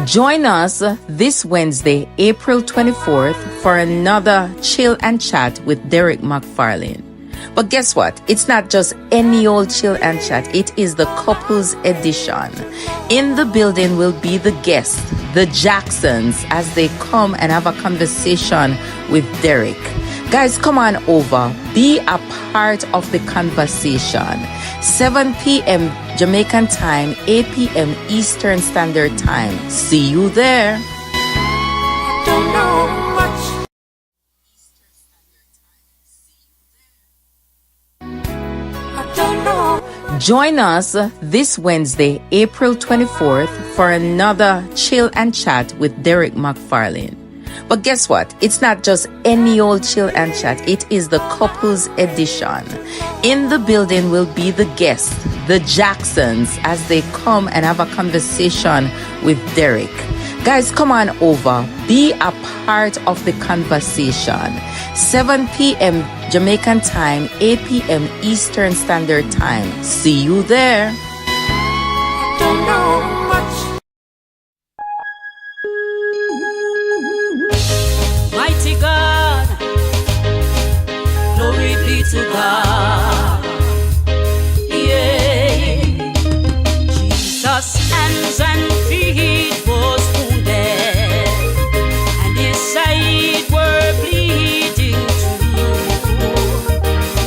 Join us this Wednesday, April 24th, for another Chill and Chat with Derek McFarlane. But guess what? It's not just any old chill and chat. It is the couples edition. In the building will be the guests, the Jacksons, as they come and have a conversation with Derek. Guys, come on over. Be a part of the conversation. 7 p.m. Jamaican time, 8 p.m. Eastern Standard Time. See you there. Don't know much. Join us this Wednesday, April 24th, for another Chill and Chat with Derek McFarlane. But guess what? It's not just any old chill and chat. It is the couples edition. In the building will be the guests, the Jacksons, as they come and have a conversation with Derek. Guys, come on over. Be a part of the conversation. 7 p.m. Jamaican time, 8 p.m. Eastern Standard Time. See you there. Don't know much. Mighty God, glory be to God. Yeah, Jesus' hands and feet was wounded, and his side were bleeding too.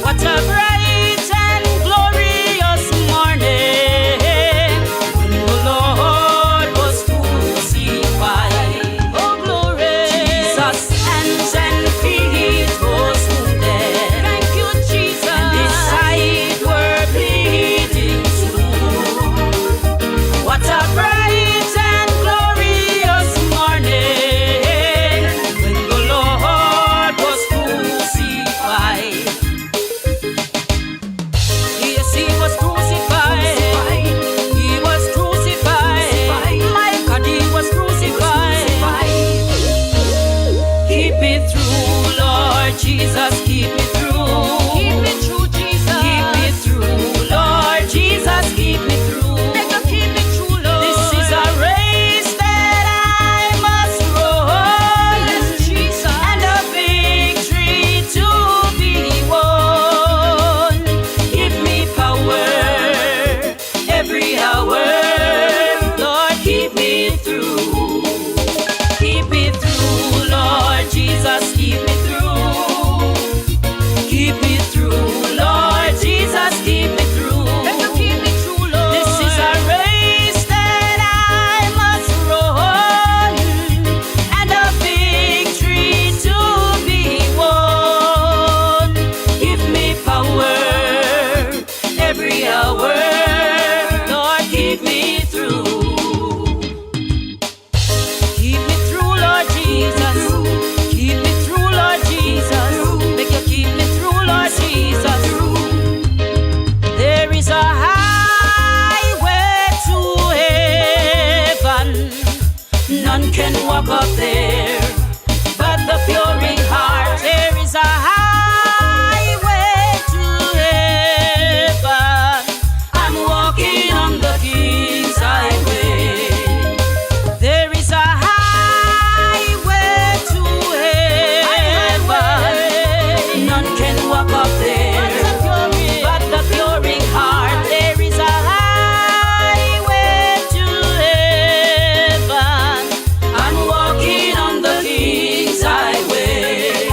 What a bright and glorious morning when the Lord was crucified. Oh glory, Jesus' hands and feet was wounded. Thank you, Jesus. And his side were bleeding too. What a bright and glorious morning when the Lord was crucified. Yes, he was crucified. He was crucified. My God, he was crucified. Keep me through, Lord Jesus, keep me through. Keep me through, Jesus. Keep me through, Lord Jesus, keep me through. Keep me through, Lord. This is a race that I must run. Yes, Jesus. And a victory to be won. Give me power every hour. Lord, keep me through. Keep me through, Lord Jesus, keep me through. Keep me through, Lord Jesus, keep me through. Keep me through, Lord. This is a race that I must run, and a victory to be won. Give me power every hour. Lord, keep me through. Keep me through, Lord Jesus. Keep me through, Lord Jesus. Make you keep me through, Lord Jesus. There is a highway to heaven. None can walk up there but the pure in heart. There is a highway to heaven. I'm walking on the King's highway. There is a highway to heaven. None can walk up there but the pure in heart. There is a highway to heaven. I'm walking on the King's highway.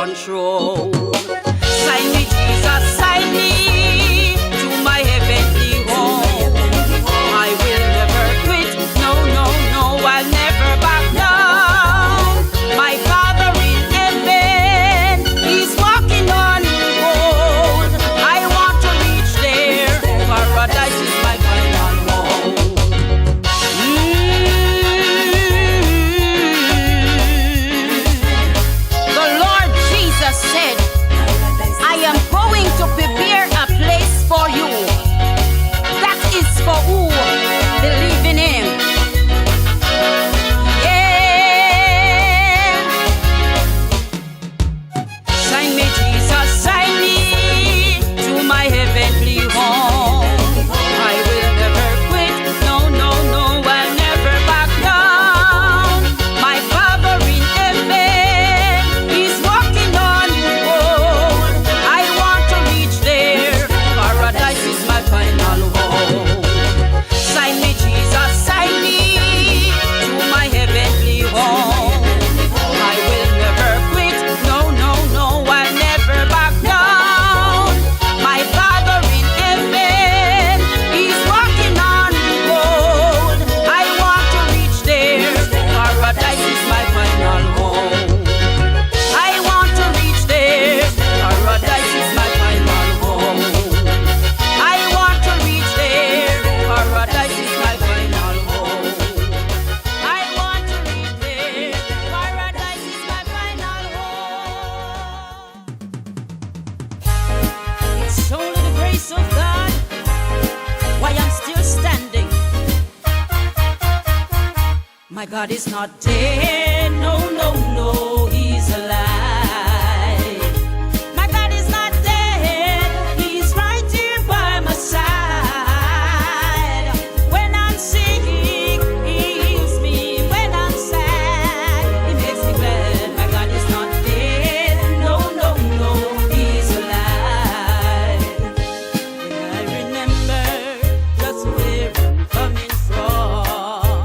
control. Sign me, Jesus, sign me to my heavenly home. I will never quit, no, no, no, I'll never back down. My Father in heaven, He's walking on the road. I want to reach there, paradise is my final home. The Lord Jesus said, I am going to prepare a place for you. That is for who believe in Him. Yeah. Sign me, Jesus, sign me to my heavenly home. I will never quit, no, no, no, I'll never back down. My Father in heaven, He's walking on the road. I want to reach there, paradise is my final home. Sign me, Jesus, sign me to my heavenly home. I will never quit, no, no, no, I'll never back down. My Father in heaven, He's walking on the road. I want to reach there, paradise is my final home. I want to reach there, paradise is my final home. I want to reach there, paradise is my final home. I want to reach there, paradise is my final home. It's only the grace of God why I'm still standing. My God is not dead, no, no, no, He's alive. My God is not dead, He's right here by my side. When I'm sick, He heals me. When I'm sad, He makes me glad. My God is not dead, no, no, no, He's alive. When I remember just where I'm coming from,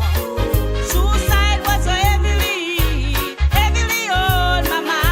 suicide was so heavily on my mind.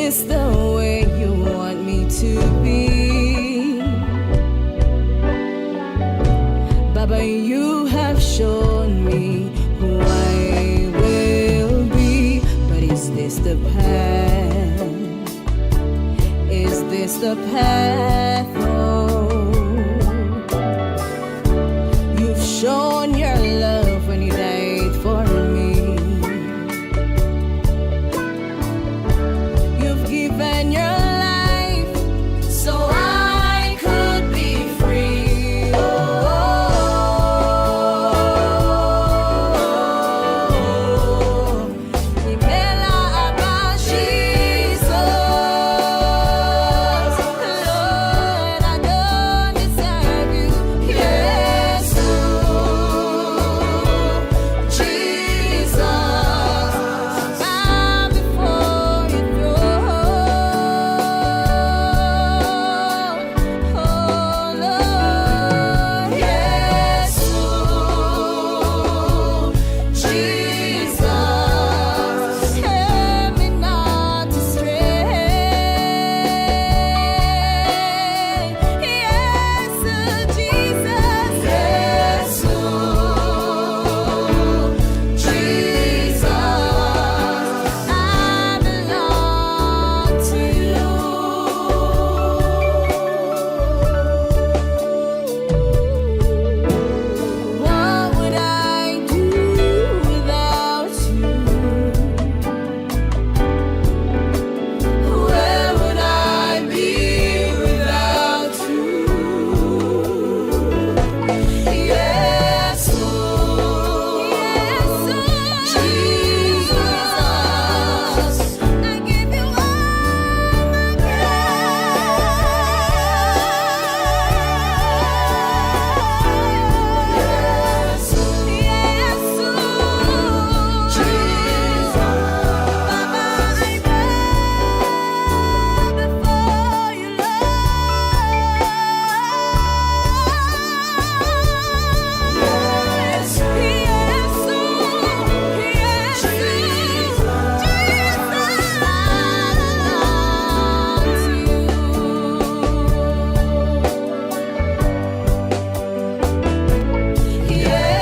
this the way you want me to be? Baba, you have shown me who I will be. But is this the path? Is this the path? Oh, you've shown your love when you died for me. You've given your life so I could be free. Oh, Imela about Jesus. Lord, I don't deserve you. Yes, Jesus, I'm before your throne. Oh Lord, yes, Jesus, help me not to stray. Yes, Jesus, yes, Jesus, I belong to you. What would I do without you? Where would I be without you? Yes, Jesus, I give you all my yes, Jesus, Baba, I bow before you, Lord. Yes,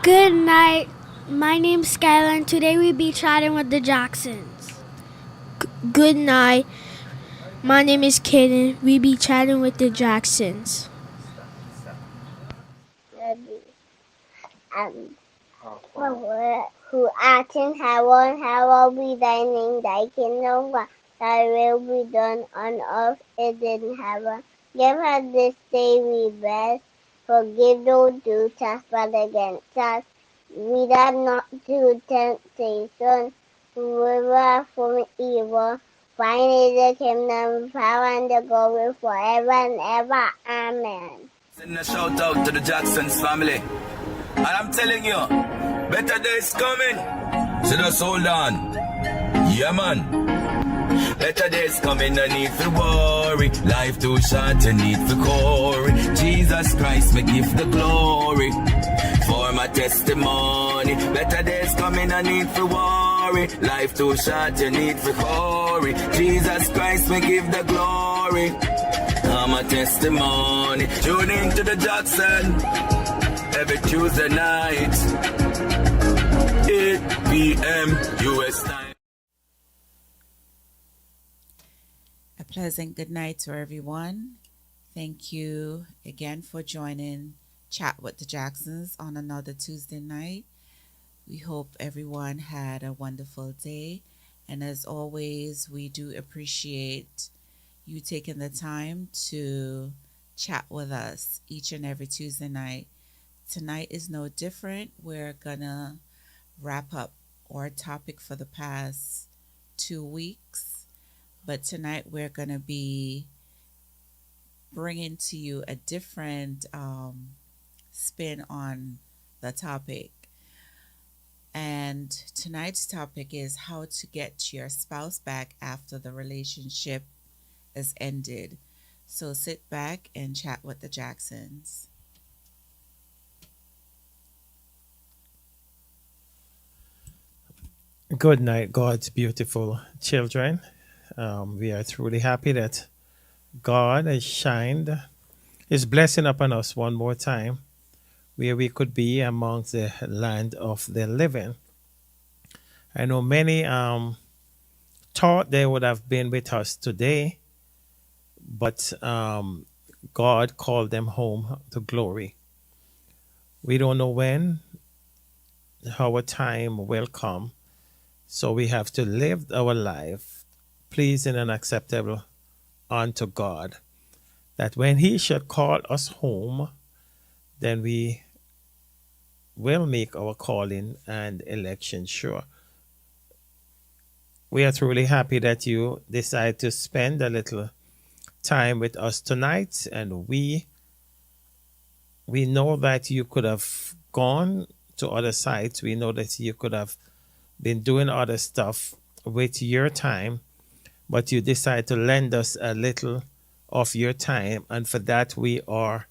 Good night. My name's Skylar, and today we be chatting with the Jacksons. Good night. My name is Kaden. We be chatting with the Jacksons. Who art in heaven, hallowed be thy name, thy kingdom come, thy will be done on earth as in heaven. Give us this day we bread, forgive those who trespass against us. Lead us not to temptation, deliver us from evil. Thine is the kingdom, power, and the glory forever and ever. Amen. Send a shout out to the Jacksons family. And I'm telling you, better days coming. So just hold on. Yeah, man. Better days coming, no need to worry. Life too short, you need to glory. Jesus Christ, me give the glory for my testimony. Better days coming, no need to worry. Life too short, you need to glory. Jesus Christ, me give the glory. I'm a testimony. Tune in to the Jackson every Tuesday night, 8 p.m. US time. A pleasant good night to everyone. Thank you again for joining Chat with the Jacksons on another Tuesday night. We hope everyone had a wonderful day. And as always, we do appreciate you taking the time to chat with us each and every Tuesday night. Tonight is no different. We're gonna wrap up our topic for the past 2 weeks. But tonight we're going to be bringing to you a different spin on the topic. And tonight's topic is how to get your spouse back after the relationship is ended. So sit back and chat with the Jacksons. Good night, God's beautiful children. We are truly happy that God has shined His blessing upon us one more time, where we could be amongst the land of the living. I know many thought they would have been with us today, but God called them home to glory. We don't know when our time will come, so we have to live our life pleasing and acceptable unto God, that when He should call us home, then we will make our calling and election sure. We are truly happy that you decide to spend a little time with us tonight, and we know that you could have gone to other sites. We know that you could have been doing other stuff with your time, but you decide to lend us a little of your time, and for that we are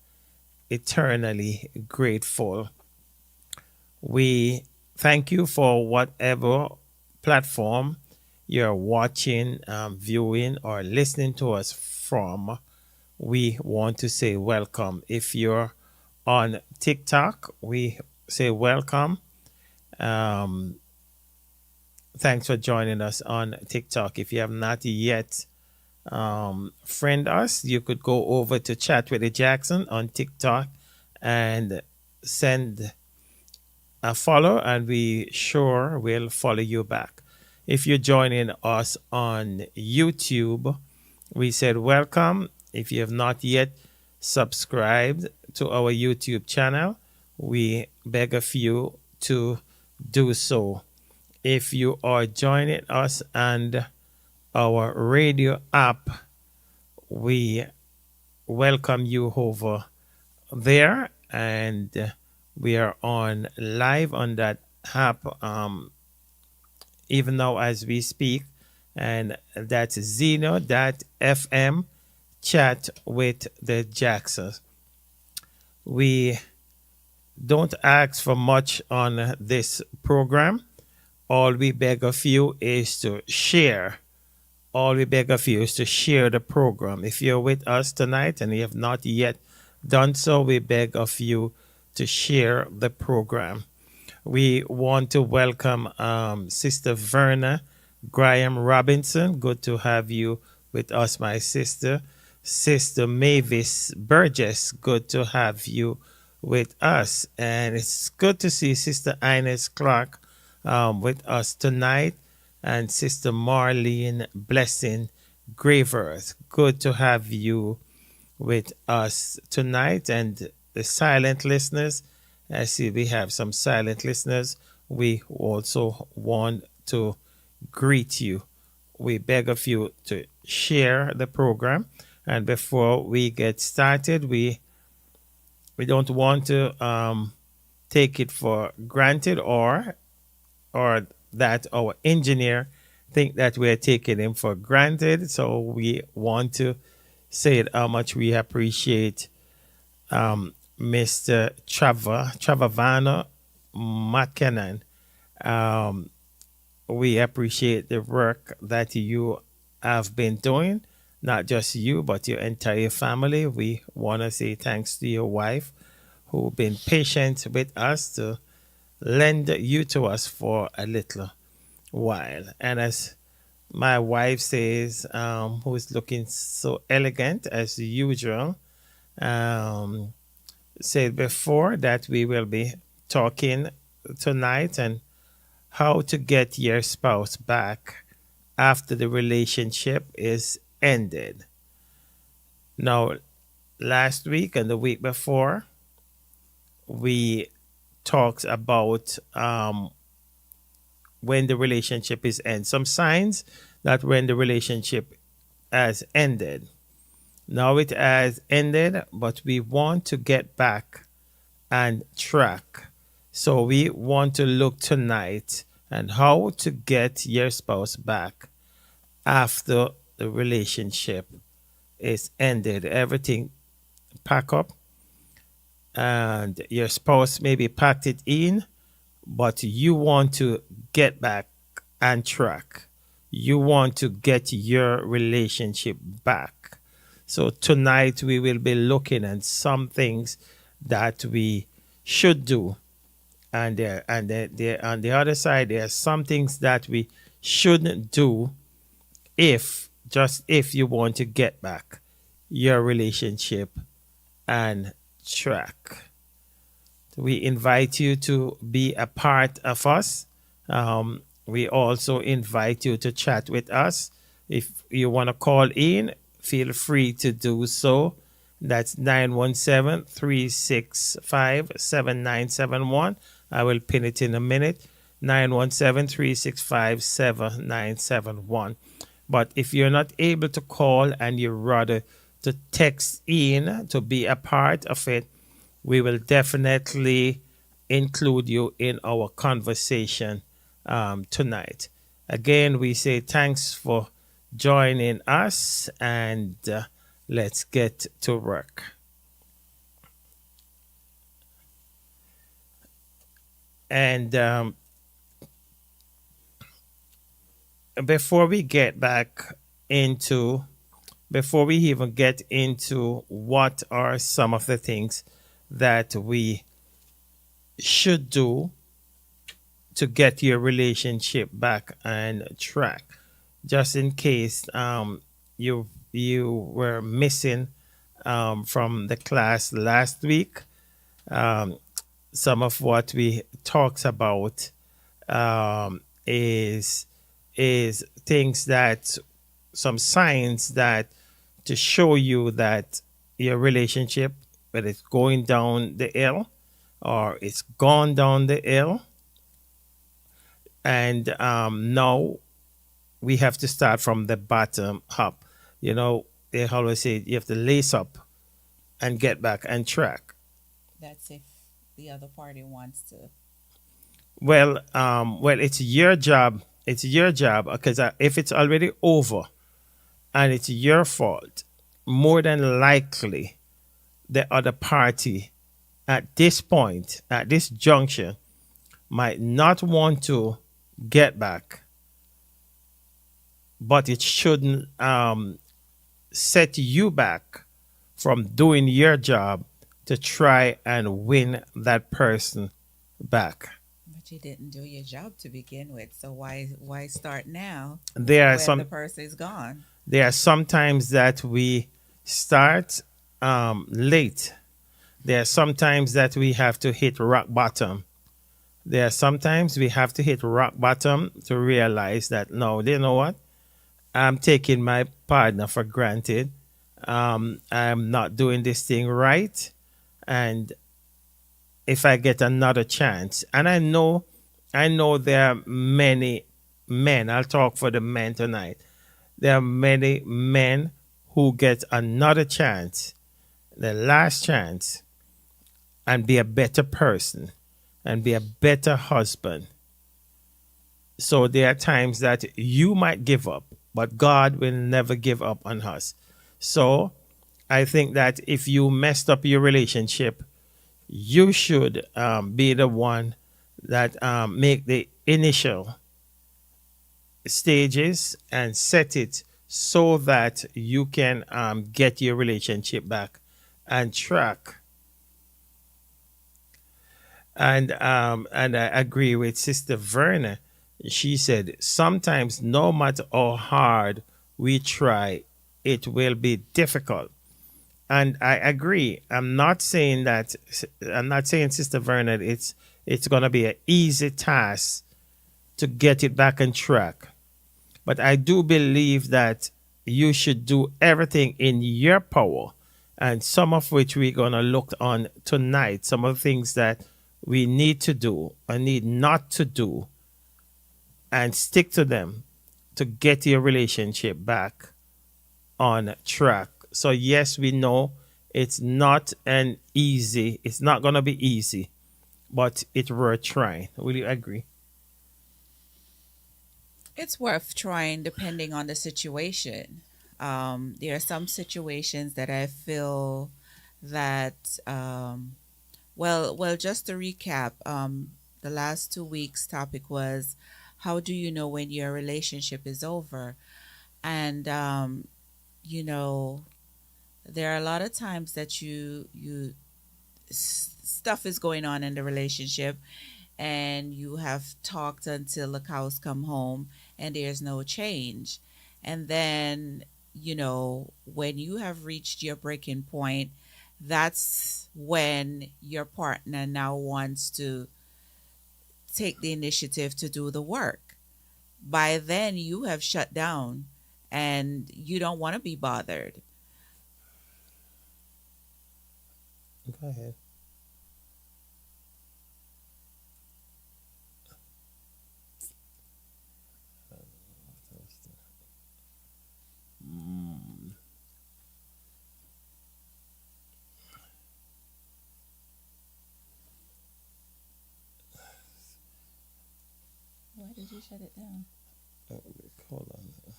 eternally grateful. We thank you for whatever platform you're watching, viewing, or listening to us from. We want to say welcome. If you're on TikTok, we say welcome. Thanks for joining us on TikTok. If you have not yet friend us, you could go over to Chat with the Jackson on TikTok and send a follow, and we sure will follow you back. If you're joining us on YouTube, we said welcome. If you have not yet subscribed to our YouTube channel, we beg of you to do so. If you are joining us on our radio app, we welcome you over there, and we are on live on that app even now as we speak, and that's Zeno.fm Chat with the Jacksons. We don't ask for much on this program. All we beg of you is to share. All we beg of you is to share the program. If you're with us tonight and you have not yet done so, we beg of you to share the program. We want to welcome Sister Verna Graham Robinson. Good to have you with us, my sister. Sister Mavis Burgess, good to have you with us. And it's good to see Sister Ines Clark with us tonight, and Sister Marlene Blessing Graveearth. Good to have you with us tonight. And the silent listeners, I see we have some silent listeners. We also want to greet you. We beg of you to share the program. And before we get started, we don't want to take it for granted, or that our engineer think that we're taking him for granted. So we want to say how much we appreciate Mr. Travavano McKinnon. We appreciate the work that you have been doing, not just you, but your entire family. We want to say thanks to your wife, who's been patient with us to lend you to us for a little while. And as my wife says, who is looking so elegant as usual, said before that we will be talking tonight and how to get your spouse back after the relationship is ended. Now, last week and the week before, we talked about when the relationship is end. Some signs that when the relationship has ended. Now it has ended, but we want to get back and track. So we want to look tonight and how to get your spouse back after the relationship is ended. Everything pack up and your spouse maybe packed it in, but you want to get back and track. You want to get your relationship back. So tonight we will be looking at some things that we should do. And on the other side, there are some things that we shouldn't do if you want to get back your relationship and track. We invite you to be a part of us. We also invite you to chat with us. If you want to call in, feel free to do so. That's 917-365-7971. I will pin it in a minute. 917-365-7971. But if you're not able to call and you'd rather to text in to be a part of it, we will definitely include you in our conversation tonight. Again, we say thanks for joining us, and let's get to work. And before we even get into what are some of the things that we should do to get your relationship back and track, just in case you were missing from the class last week, some of what we talked about is things that, some signs that to show you that your relationship, whether it's going down the hill or it's gone down the hill. And now we have to start from the bottom up. You know, they always say you have to lace up and get back and track. That's if the other party wants to. Well, it's your job. It's your job, because if it's already over and it's your fault, more than likely the other party at this point, at this junction, might not want to get back, but it shouldn't set you back from doing your job to try and win that person back. But you didn't do your job to begin with, so why start now? There are when the person is gone. There are some times that we start late. There are sometimes that we have to hit rock bottom. There are sometimes we have to hit rock bottom to realize that, no, you know what? I'm taking my partner for granted. I'm not doing this thing right. And if I get another chance, and I know there are many men, I'll talk for the men tonight. There are many men who get another chance, the last chance, and be a better person and be a better husband. So there are times that you might give up, but God will never give up on us. So I think that if you messed up your relationship, you should be the one that make the initial stages and set it so that you can get your relationship back and track. And I agree with Sister Verna. She said, sometimes no matter how hard we try, it will be difficult. And I agree. I'm not saying, Sister Verna, it's going to be an easy task to get it back on track. But I do believe that you should do everything in your power, and some of which we're going to look on tonight, some of the things that we need to do or need not to do and stick to them to get your relationship back on track. So yes, we know it's not gonna be easy, but it's worth trying. Will you agree? It's worth trying depending on the situation. There are some situations that I feel that, just to recap, the last 2 weeks' topic was how do you know when your relationship is over? And, you know, there are a lot of times that stuff is going on in the relationship and you have talked until the cows come home and there's no change. And then, when you have reached your breaking point, that's when your partner now wants to take the initiative to do the work. By then, you have shut down and you don't want to be bothered. Go ahead. Why did you shut it down? Hold on.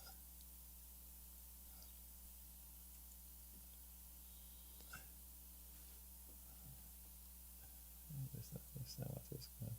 That's not what it's called.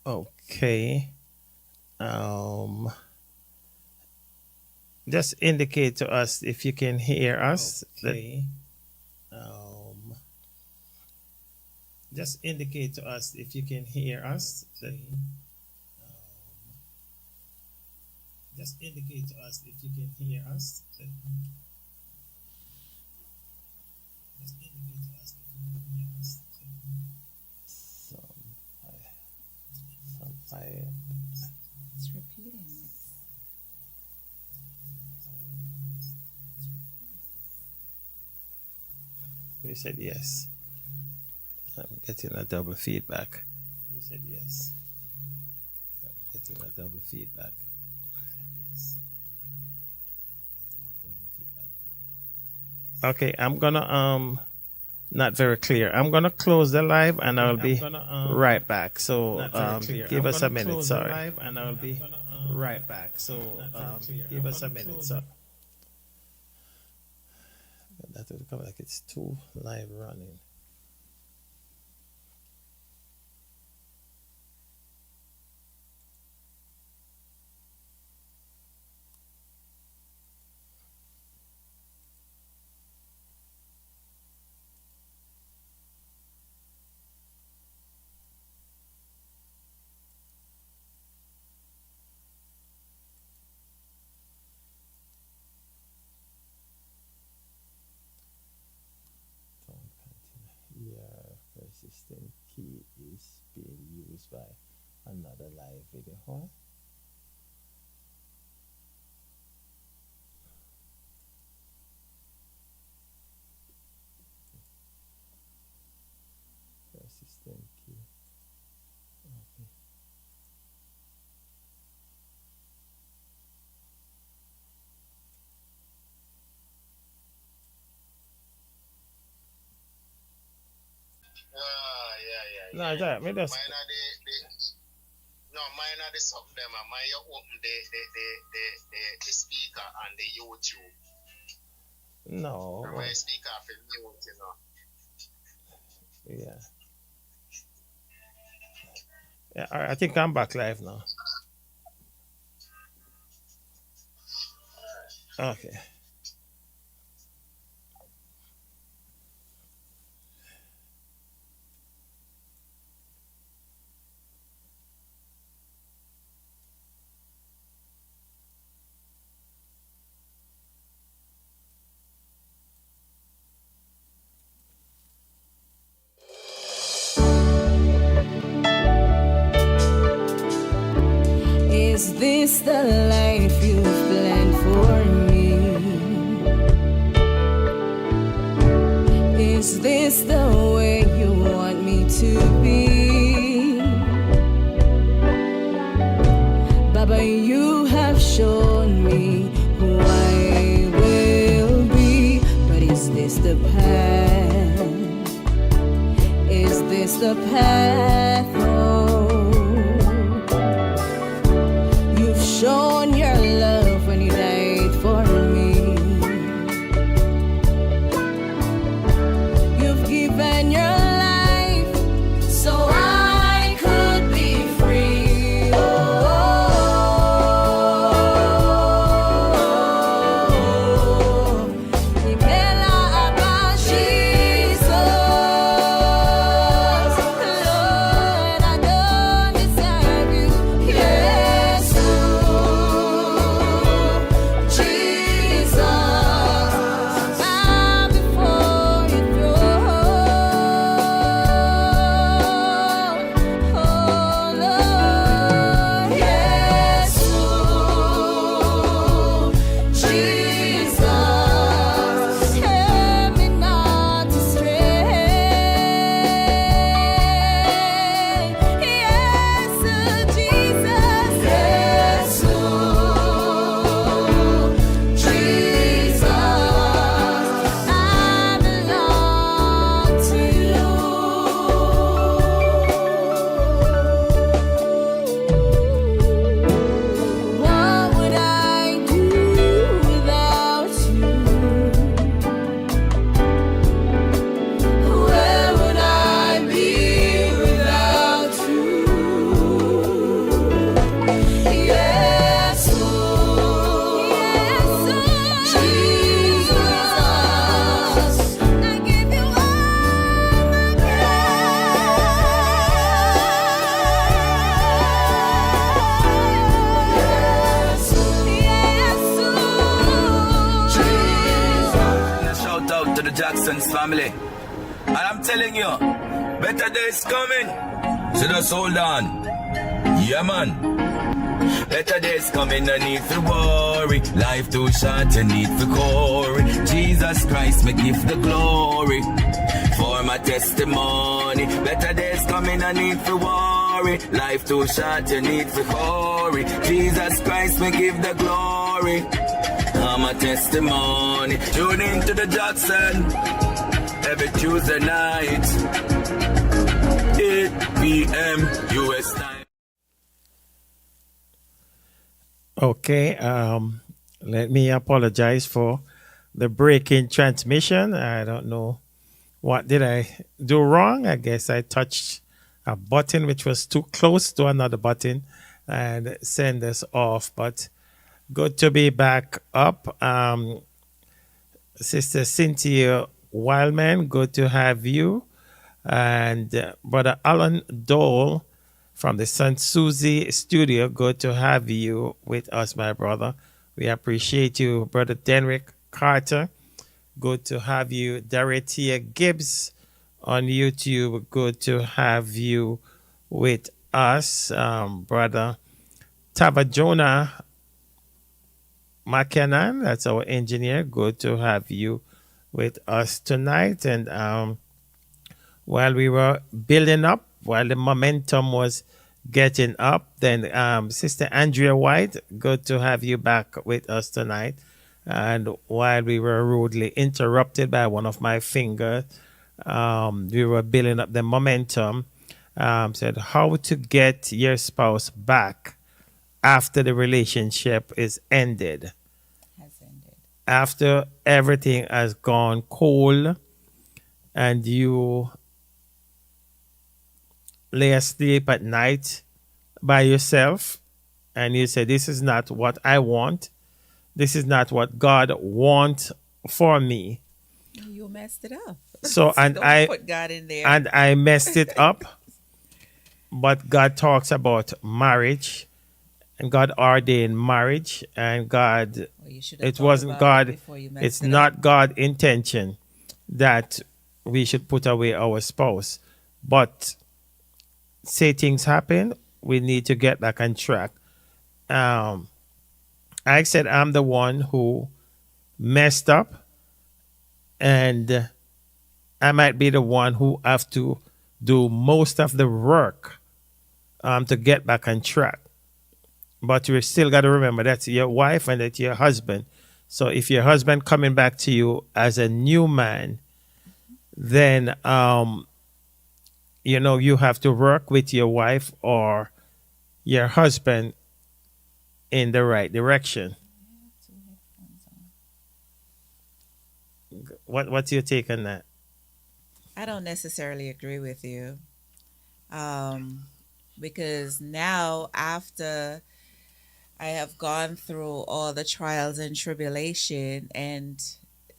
Okay. Um, just indicate to us if you can hear us. Okay. Um, just indicate to us if you can hear us. Just indicate to us if you can hear us. Just indicate to us if you can hear us. Some fire. It's repeating. You said yes. I'm getting a double feedback. You said yes. I'm getting a double feedback. Okay, I'm gonna not very clear. I'm gonna close the live and I'll be right back. So give us a minute. Sorry. And I'll be right back. So give us a minute. Sorry. That would come like it's two live running. Your persistent key is being used by another live video. Huh? Persistent key. Okay. No, it's that. Maybe that's. No, mine are the sub them. Mine you open the speaker and the YouTube. No. My speaker for mute, Yeah. Yeah, I think I'm back live now. Okay. Is this the life you've planned for me? Is this the way you want me to be? Baba, you have shown me who I will be. But is this the path? Is this the path? Oh, you've shown your love when you died for me. You've given your life so I could be free. Oh, Imela Abba Jesus, Lord, I don't deserve you. Yes, Jesus, I'm before your throne. Oh Lord, yes, Jesus, help me not to stray. Yes, Jesus, yes, Jesus, I belong to you. What would I do without you? Where would I be without you? Yes, Jesus, I give you all my A shout out to the Jacksons family. And I'm telling you, better days coming. So just hold on. Yeah, man. Better days coming, no need to worry. Life too short, you need for glory. Jesus Christ, me give the glory for my testimony. Better days coming, no need for worry. Life too short, you need for glory. Jesus Christ, me give the glory. I'm a testimony. Tune in to the Jackson every Tuesday night, 8 p.m. US time. Okay. Let me apologize for the break-in transmission. I don't know what did I do wrong. I guess I touched a button which was too close to another button and send us off. But good to be back up. Sister Cynthia Wildman, good to have you. And Brother Alan Dole from the St. Susie studio, good to have you with us, my brother. We appreciate you. Brother Denrick Carter, good to have you. Dorothea Gibbs on YouTube, good to have you with us. Brother Tabajona McKinnon, that's our engineer, good to have you with us tonight. And while we were building up, while the momentum was getting up, then Sister Andrea White, good to have you back with us tonight. And while we were rudely interrupted by one of my fingers, we were building up the momentum. Said how to get your spouse back after the relationship is ended. Has ended. After everything has gone cold and you lay asleep at night by yourself and you say, this is not what I want, this is not what God wants for me. You messed it up. So and Don't put God in there. and I messed it up. But God talks about marriage, and God ordained marriage, and God, Well, you should have it thought wasn't about it God, before you messed it's it not up. God intention that we should put away our spouse. But say things happen, we need to get back on track. Um, I said I'm the one who messed up, and I might be the one who have to do most of the work to get back on track. But you still got to remember that's your wife and that's your husband. So if your husband coming back to you as a new man, then you have to work with your wife or your husband in the right direction. What's your take on that? I don't necessarily agree with you. Because now, after I have gone through all the trials and tribulation and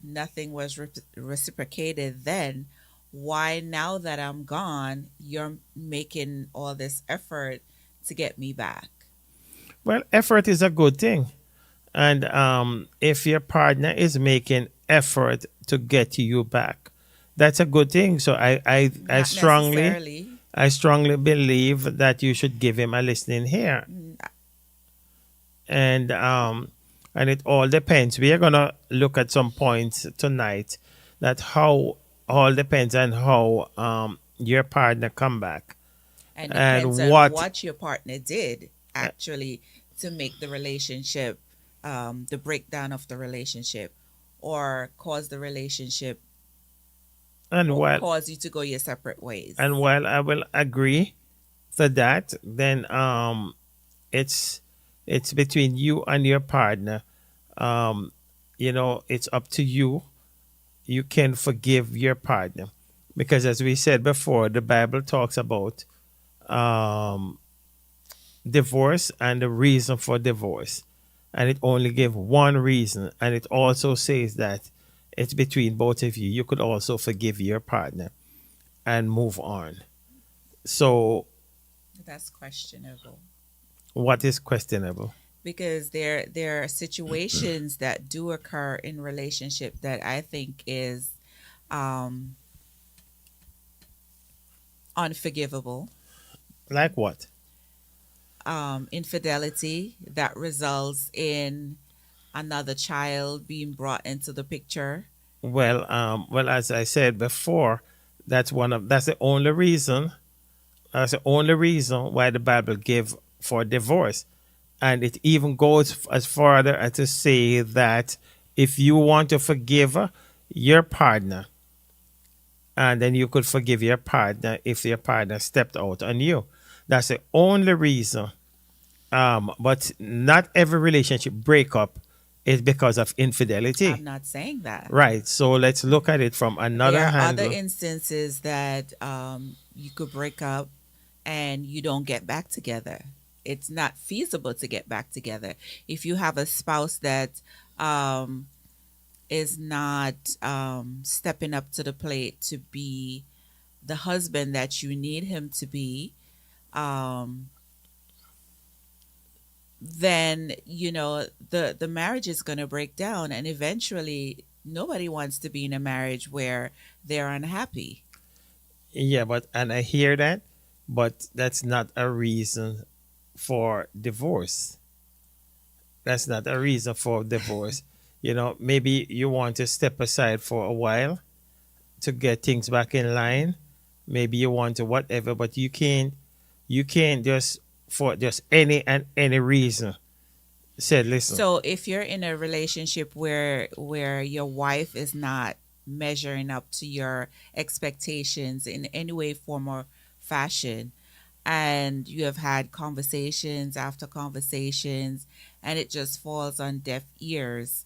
nothing was reciprocated, then why, now that I'm gone, you're making all this effort to get me back? Well, effort is a good thing. And if your partner is making effort to get you back, that's a good thing. So I Not necessarily. strongly believe that you should give him a listening ear. And it all depends. We are gonna look at some points tonight that how all depends on how your partner come back. And And depends on what- what your partner did actually to make the relationship, the breakdown of the relationship, or cause the relationship, And or while cause you to go your separate ways. and while I will agree to that, then it's between you and your partner. It's up to you. You can forgive your partner because, as we said before, the Bible talks about divorce and the reason for divorce, and it only gave one reason, and it also says that it's between both of you. You could also forgive your partner and move on. So, That's questionable, what is questionable? because there are situations that do occur in relationship that I think is unforgivable. Like what? Infidelity that results in another child being brought into the picture. Well, as I said before, that's the only reason. That's the only reason why the Bible gave for divorce, and it even goes as further as to say that if you want to forgive your partner, and then you could forgive your partner if your partner stepped out on you. That's the only reason. But not every relationship breakup is because of infidelity. I'm not saying that. Right. So let's look at it from another There are angle. other instances that you could break up and you don't get back together. It's not feasible to get back together. If you have a spouse that is not stepping up to the plate to be the husband that you need him to be, then the marriage is going to break down, and eventually nobody wants to be in a marriage where they're unhappy. Yeah, and I hear that, but that's not a reason for divorce. That's not a reason for divorce. Maybe you want to step aside for a while to get things back in line. Maybe you want to whatever, but you can't just for just any reason said, listen. So if you're in a relationship where your wife is not measuring up to your expectations in any way, form, or fashion, and you have had conversations after conversations, and it just falls on deaf ears,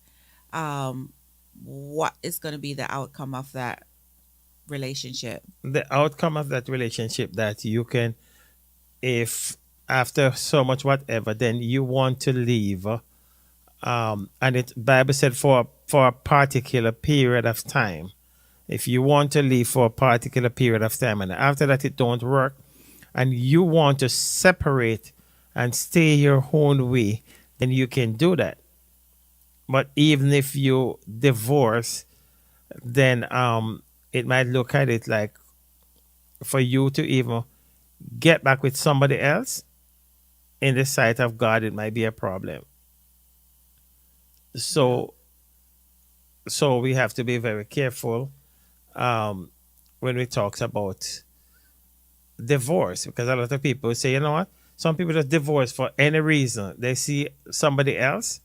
what is going to be the outcome of that relationship? The outcome of that relationship that you can, if after so much whatever, then you want to leave. And it Bible said for a particular period of time. If you want to leave for a particular period of time and after that it don't work and you want to separate and stay your own way, then you can do that. But even if you divorce, then it might look at it like for you to even get back with somebody else in the sight of God, it might be a problem. So so we have to be very careful when we talk about divorce because a lot of people say, you know what? Some people just divorce for any reason. They see somebody else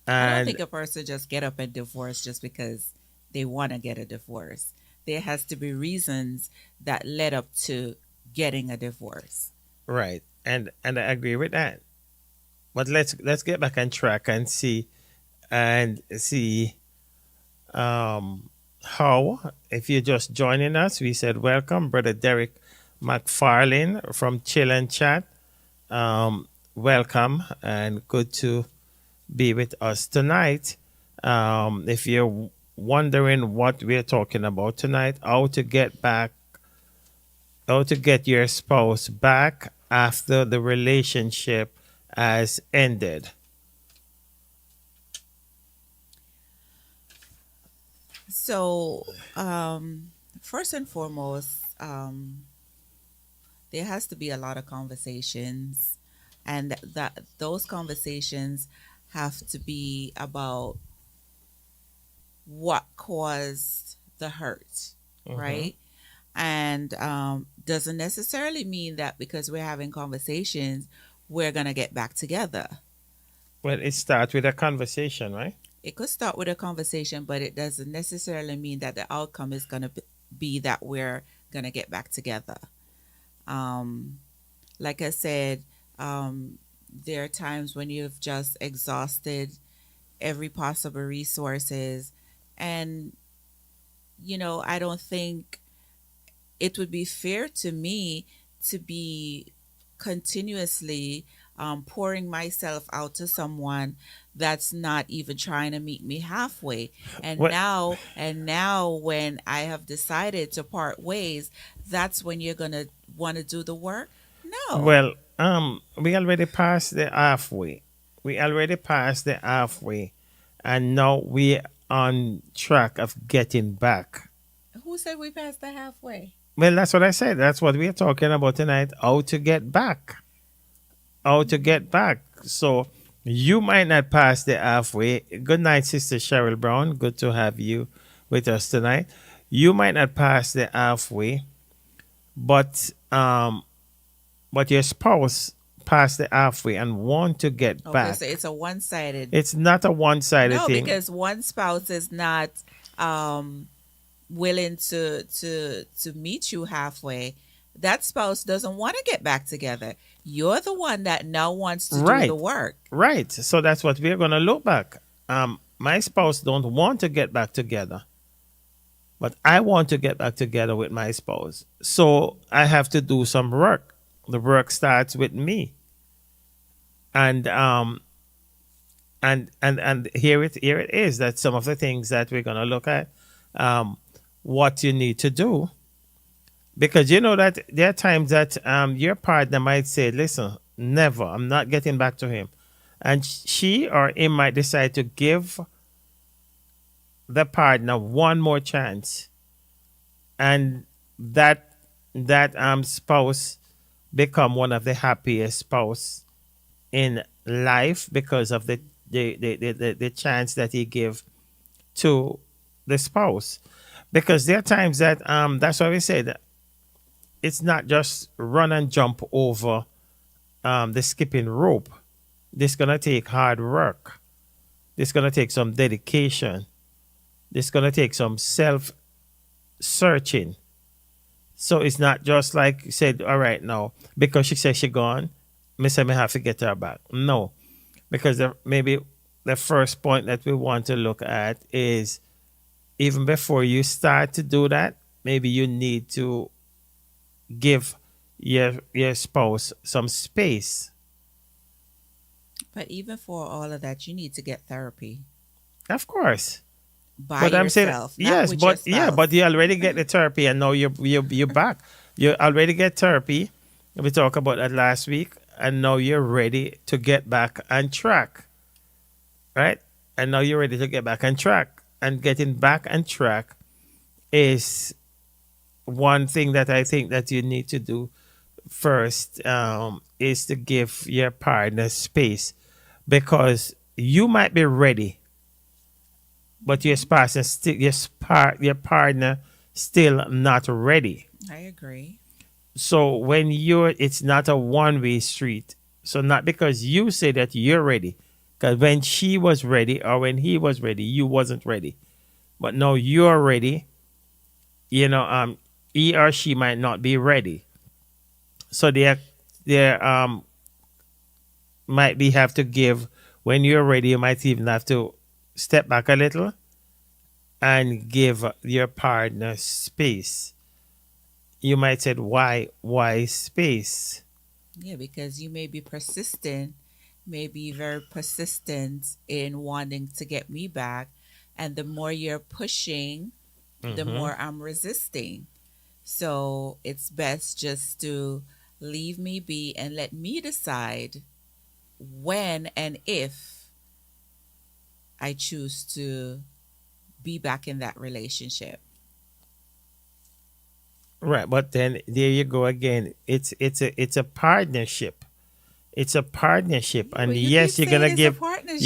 I don't and think a person just get up and divorce just because they want to get a divorce. There has to be reasons that led up to getting a divorce. right. And I agree with that. But let's get back on track and see how if you're just joining us, we said welcome, Brother Derek McFarlane from Chill and Chat. Welcome and good to be with us tonight. If you're wondering what we're talking about tonight, how to get your spouse back after the relationship has ended. So, first and foremost, there has to be a lot of conversations, and that those conversations have to be about what caused the hurt, right? And doesn't necessarily mean that because we're having conversations, we're gonna get back together. Well, it starts with a conversation, right? It could start with a conversation, but it doesn't necessarily mean that the outcome is gonna be that we're gonna get back together. Um, like I said, there are times when you've just exhausted every possible resources, and I don't think it would be fair to me to be continuously pouring myself out to someone that's not even trying to meet me halfway. And What? now when I have decided to part ways, that's when you're gonna want to do the work. No. Well, we already passed the halfway. We already passed the halfway, and now we on track of getting back. Who said we passed the halfway? Well, that's what I said. That's what we're talking about tonight. How to get back. How to get back. So you might not pass the halfway. Good night, Sister Cheryl Brown. Good to have you with us tonight. You might not pass the halfway, but your spouse passed the halfway and want to get Okay, back. so it's a one-sided. It's not a one-sided No, thing. because one spouse is not um, willing to meet you halfway. That spouse doesn't want to get back together. You're the one that now wants to do Right. the work. Right. So that's what we're gonna look back. My spouse don't want to get back together, but I want to get back together with my spouse. So I have to do some work. The work starts with me. And here it is. That some of the things that we're gonna look at. What you need to do, because you know that there are times that your partner might say, "Listen, never. I'm not getting back to him," and she or he might decide to give the partner one more chance, and that spouse become one of the happiest spouse in life because of the chance that he give to the spouse. Because there are times that that's why we say that it's not just run and jump over the skipping rope. This gonna take hard work. This gonna take some dedication. This gonna take some self searching. So it's not just like you said, all right now, because she said she gone, me say me have to get her back. No. Because maybe the first point that we want to look at is even before you start to do that, maybe you need to give your spouse some space. But even for all of that, you need to get therapy Of course. by But I'm saying yourself, not yes, with your but yeah, spouse. but you already get the therapy and now you're back. You already get therapy. We talked about that last week, and now you're ready to get back on track. Right? And now you're ready to get back on track. And getting back on track is one thing that I think that you need to do first, is to give your partner space, because you might be ready, but your partner still not ready. I agree. So when it's not a one-way street. So not because you say that you're ready, because when she was ready or when he was ready, you wasn't ready. But now you're ready. He or she might not be ready. So there might be have to give, when you're ready, you might even have to step back a little and give your partner space. You might say, why space? Yeah, because you may be persistent, may be very persistent in wanting to get me back. And the more you're pushing, the more I'm resisting. So it's best just to leave me be and let me decide when and if I choose to be back in that relationship. Right, but then there you go again. It's a partnership. It's a partnership, and Well, you yes, keep saying it's a partnership,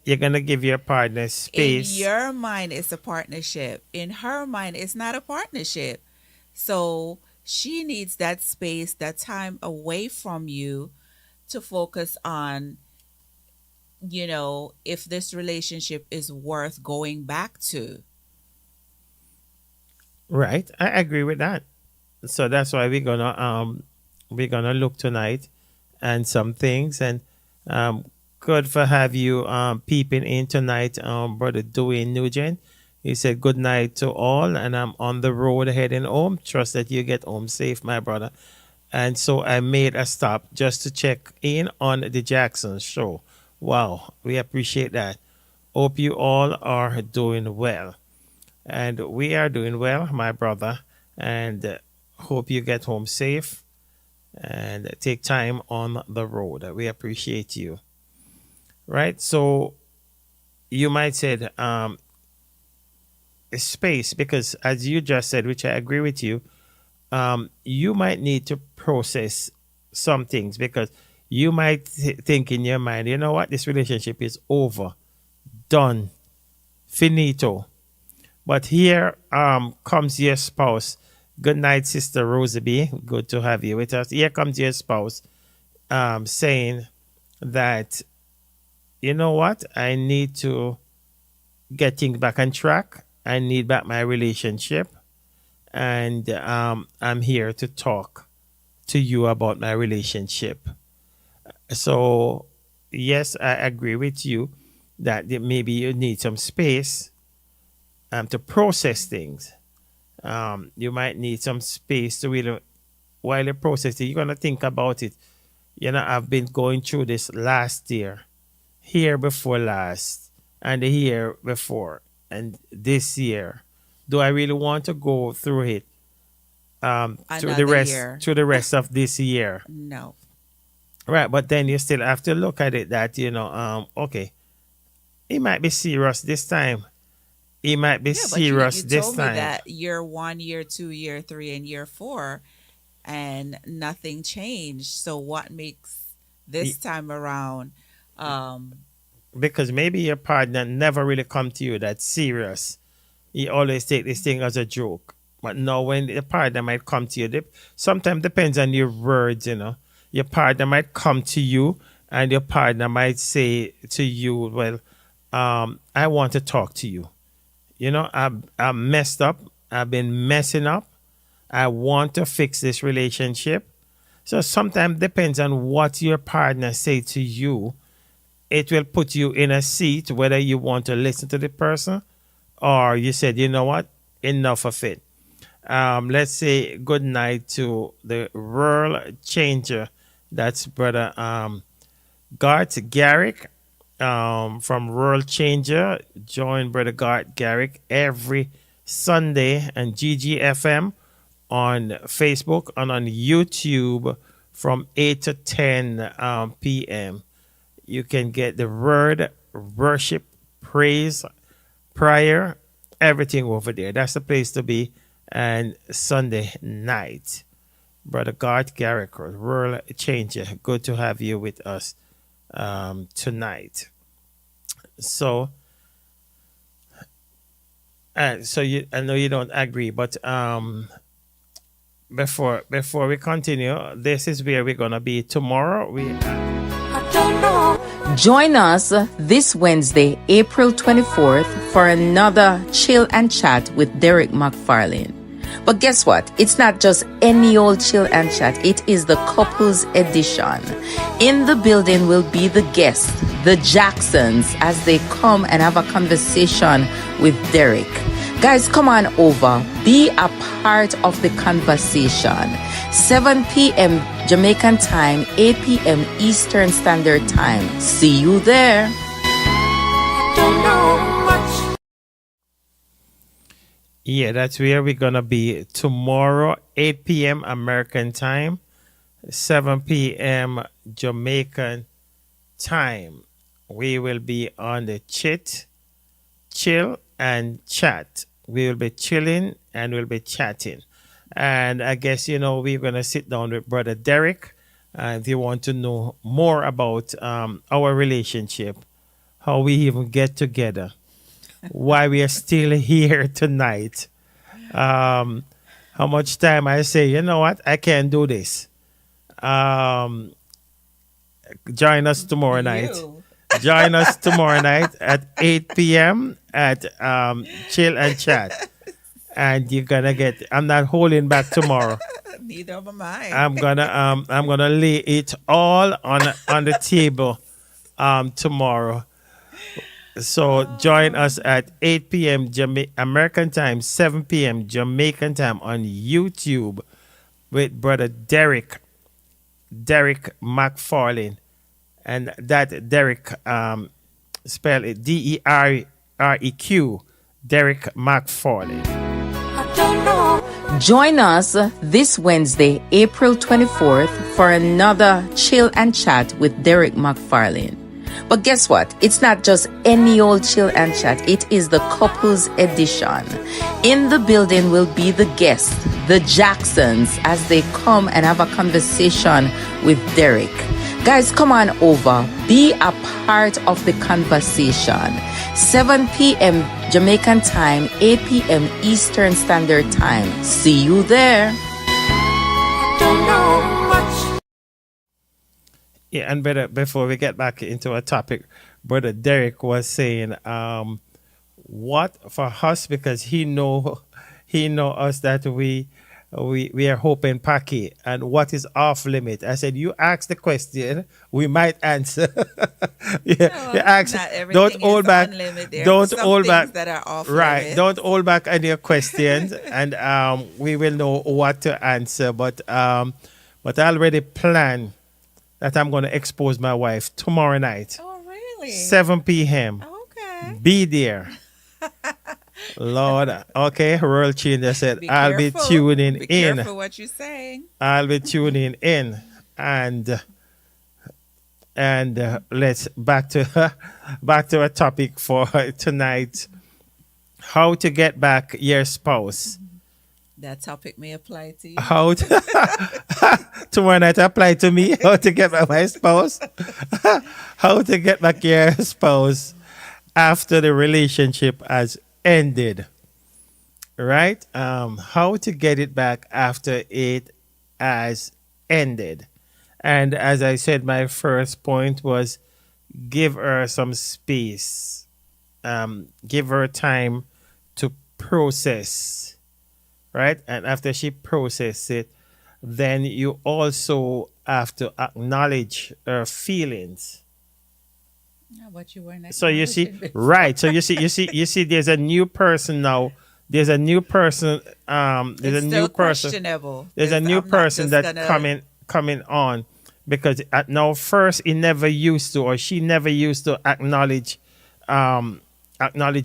you're gonna give your partner in space. your mind, it's a partnership. In her mind, it's not a partnership. So she needs that space, that time away from you to focus on, if this relationship is worth going back to. Right, I agree with that. So that's why we're gonna look tonight and some things, and good for have you peeping in tonight, brother Dwayne Nugent. He said good night to all, and I'm on the road heading home. Trust that you get home safe, my brother. And so I made a stop just to check in on the Jackson show. Wow, we appreciate that. Hope you all are doing well. And we are doing well, my brother. And hope you get home safe and take time on the road. We appreciate you. Right? So you might say space, because as you just said, which I agree with you, you might need to process some things, because you might think in your mind, you know what, this relationship is over, done, finito. But here comes your spouse. Good night, Sister Rosalie. Good to have you with us. Here comes your spouse saying that, you know what, I need to get things back on track. I need back my relationship. And I'm here to talk to you about my relationship. So, yes, I agree with you that maybe you need some space to process things. You might need some space to really, while you process it, you're going to think about it. I've been going through this last year before last, and the year before, and this year. Do I really want to go through it Another year. through the rest of this year? No. Right, but then you still have to look at it that, okay, he might be serious this time. He might be Yeah, but you serious this told me time. that year 1, year 2, year 3, and year 4, and nothing changed. So what makes this time around? Because maybe your partner never really come to you that serious. He always take this thing as a joke. But now when the partner might come to you, sometimes depends on your words, Your partner might come to you and your partner might say to you, well, I want to talk to you. I'm messed up. I've been messing up. I want to fix this relationship. So sometimes depends on what your partner say to you. It will put you in a seat whether you want to listen to the person or you said, you know what, enough of it. let's say good night to the world changer. That's brother Gart Garrick from World Changer. Join brother Gart Garrick every Sunday and GGFM on Facebook and on YouTube from 8 to 10 p.m. You can get the word, worship, praise, prayer, everything over there. That's the place to be. And Sunday night, Brother Gart Garrick, World Changer. Good to have you with us tonight. So, I know you don't agree, but before we continue, this is where we're gonna be tomorrow. I don't know. Join us this Wednesday, April 24th, for another chill and chat with Derek McFarlane. But guess what? It's not just any old chill and chat. It is the couples edition. In the building will be the guests, the Jacksons, as they come and have a conversation with Derek. Guys, come on over. Be a part of the conversation. 7 p.m. Jamaican time, 8 p.m. Eastern Standard Time. See you there. Don't know much. Yeah, that's where we're gonna be tomorrow, 8 p.m. American time, 7 p.m. Jamaican time. We will be on the chill and chat. We will be chilling and we'll be chatting. And I guess, we're going to sit down with Brother Derek. If you want to know more about our relationship, how we even get together, why we are still here tonight, how much time I say, you know what, I can't do this. Join us tomorrow night. Join us tomorrow night at 8 p.m. at Chill and Chat. And you're gonna I'm not holding back tomorrow. Neither am I. I'm gonna lay it all on the table tomorrow. So join us at 8 p.m. American time, 7 p.m. Jamaican time on YouTube with Brother Derek McFarlane. And that Derek, spell it DEREQ, Derek McFarlane. I don't know. Join us this Wednesday, April 24th, for another chill and chat with Derek McFarlane. But guess what? It's not just any old chill and chat. It is the couples edition. In the building will be the guests, the Jacksons, as they come and have a conversation with Derek. Guys, come on over. Be a part of the conversation. 7 p.m. Jamaican time, 8 p.m. Eastern Standard Time. See you there. I don't know much. Yeah, and brother, before we get back into our topic, Brother Derek was saying, what for us, because he know us that we are hoping Paki, and what is off limit. I said, you ask the question, we might answer. Yeah, you ask. Not everything Don't is hold back. on limit. There Don't are some hold things back. that are off Right. limit. Don't hold back on your questions, and we will know what to answer. But I already plan that I'm going to expose my wife tomorrow night, Oh, really? 7 p.m. Okay. Be there. Lord, okay, World Changer said, Be I'll be careful. tuning Be in. careful what you're saying. I'll be tuning in. And let's back to our topic for tonight. How to get back your spouse. That topic may apply to you. How to, tomorrow night apply to me. How to get back my spouse. How to get back your spouse after the relationship has ended. Right? How to get it back after it has ended. And as I said, my first point was give her some space. Give her time to process. Right? And after she processes it, then you also have to acknowledge her feelings. Yeah, what you weren't So you see, acknowledging before. right. So you see, there's a new person now there's a new person. There's It's a still new person. questionable. There's a new I'm not person just that's gonna. coming on because at now first he never used to or she never used to acknowledge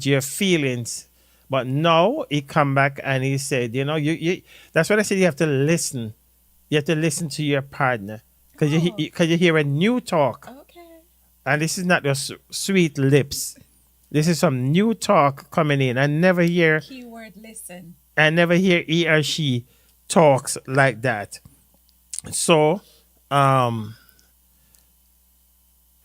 your feelings, but now he come back and he said, you that's what I said. You have to listen. You have to listen to your partner because you hear a new talk, Okay. and this is not just sweet lips. This is some new talk coming in. Keyword listen. I never hear he or she talks like that. So, um,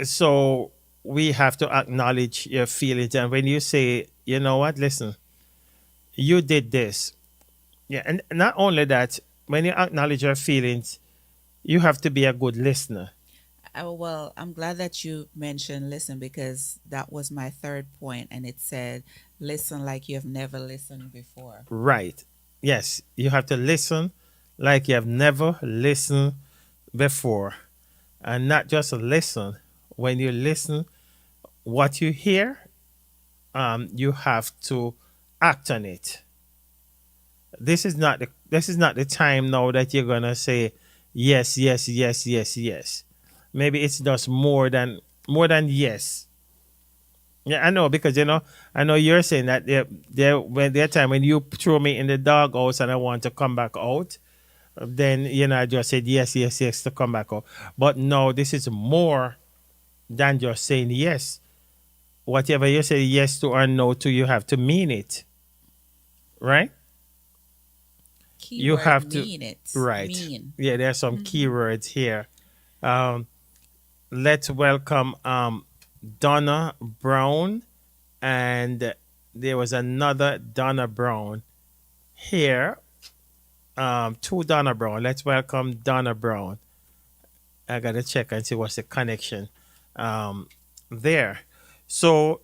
so we have to acknowledge your feelings. And when you say, you know what, listen, you did this. Yeah. And not only that, when you acknowledge your feelings, you have to be a good listener. Well, I'm glad that you mentioned listen because that was my third point, and it said listen like you have never listened before. Right. Yes. You have to listen like you have never listened before. And not just listen. When you listen, what you hear, you have to act on it. This is not the time now that you're gonna say yes, yes, yes, yes, yes. Maybe it's just more than yes. Yeah, I know because I know you're saying that there time when you throw me in the doghouse and I want to come back out, then I just said yes, yes, yes to come back out. But no, this is more than just saying yes. Whatever you say yes to or no to, you have to mean it, right? You Keyword have to, mean it. right? Mean. Yeah, there are some keywords here. Um, let's welcome Donna Brown, and there was another Donna Brown here. Two Donna Brown. Let's welcome Donna Brown. I gotta check and see what's the connection there. So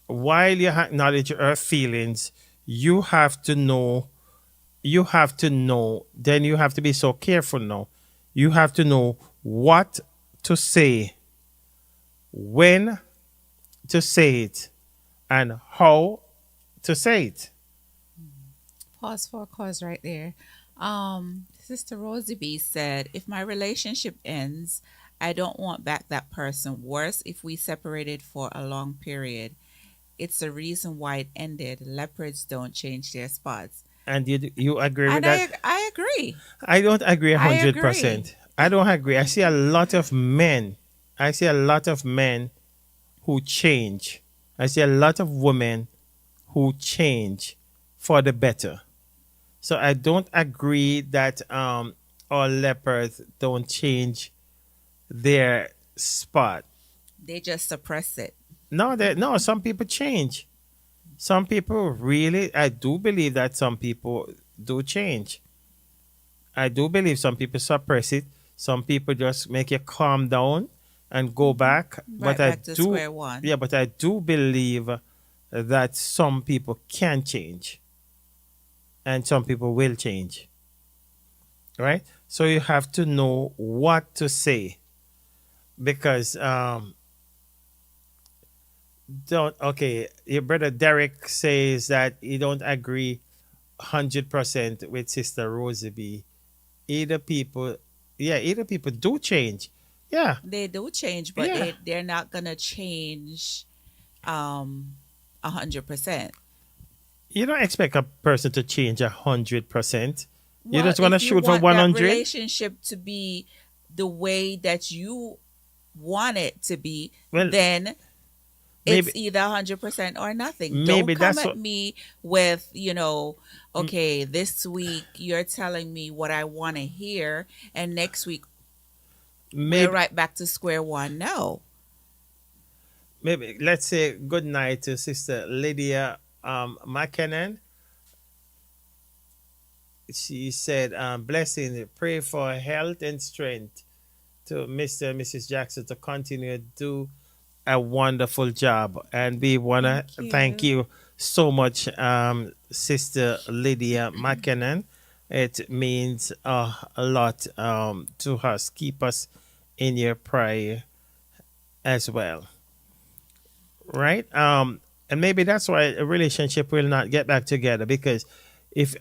while you acknowledge her feelings, you have to know. You have to know. Then you have to be so careful now. You have to know what to say, when to say it, and how to say it. Pause for a cause right there. Sister Rosie B said, if my relationship ends, I don't want back that person. Worse, if we separated for a long period. It's the reason why it ended. Leopards don't change their spots. And you agree with And that? I agree. I don't agree I 100%. I don't agree. I see a lot of men. I see a lot of men who change. I see a lot of women who change for the better. So I don't agree that all leopards don't change their spot. They just suppress it. No, some people change. Some people really, I do believe that some people do change. I do believe some people suppress it. Some people just make you calm down and go back. Right But I back to do, square one. yeah, but I do believe that some people can change and some people will change. Right? So you have to know what to say because don't okay. Your brother Derek says that he don't agree 100% with Sister Rosie B. Either people do change. Yeah, They do change, but yeah. they're not gonna change 100%. You don't expect a person to change 100%. You Well, just want to if you shoot for want that 100. relationship to be the way that you want it to be, Well, then maybe it's either 100% or nothing. maybe Don't come that's at what. me with, okay, this week you're telling me what I want to hear, and next week we're Maybe right back to square one. No. maybe let's say good night to Sister Lydia McKinnon. She said, blessing, pray for health and strength to Mr. and Mrs. Jackson to continue to do a wonderful job. And we want to thank you so much, Sister Lydia McKinnon. It means a lot to us. Keep us in your prayer as well. Right? And maybe that's why a relationship will not get back together, because if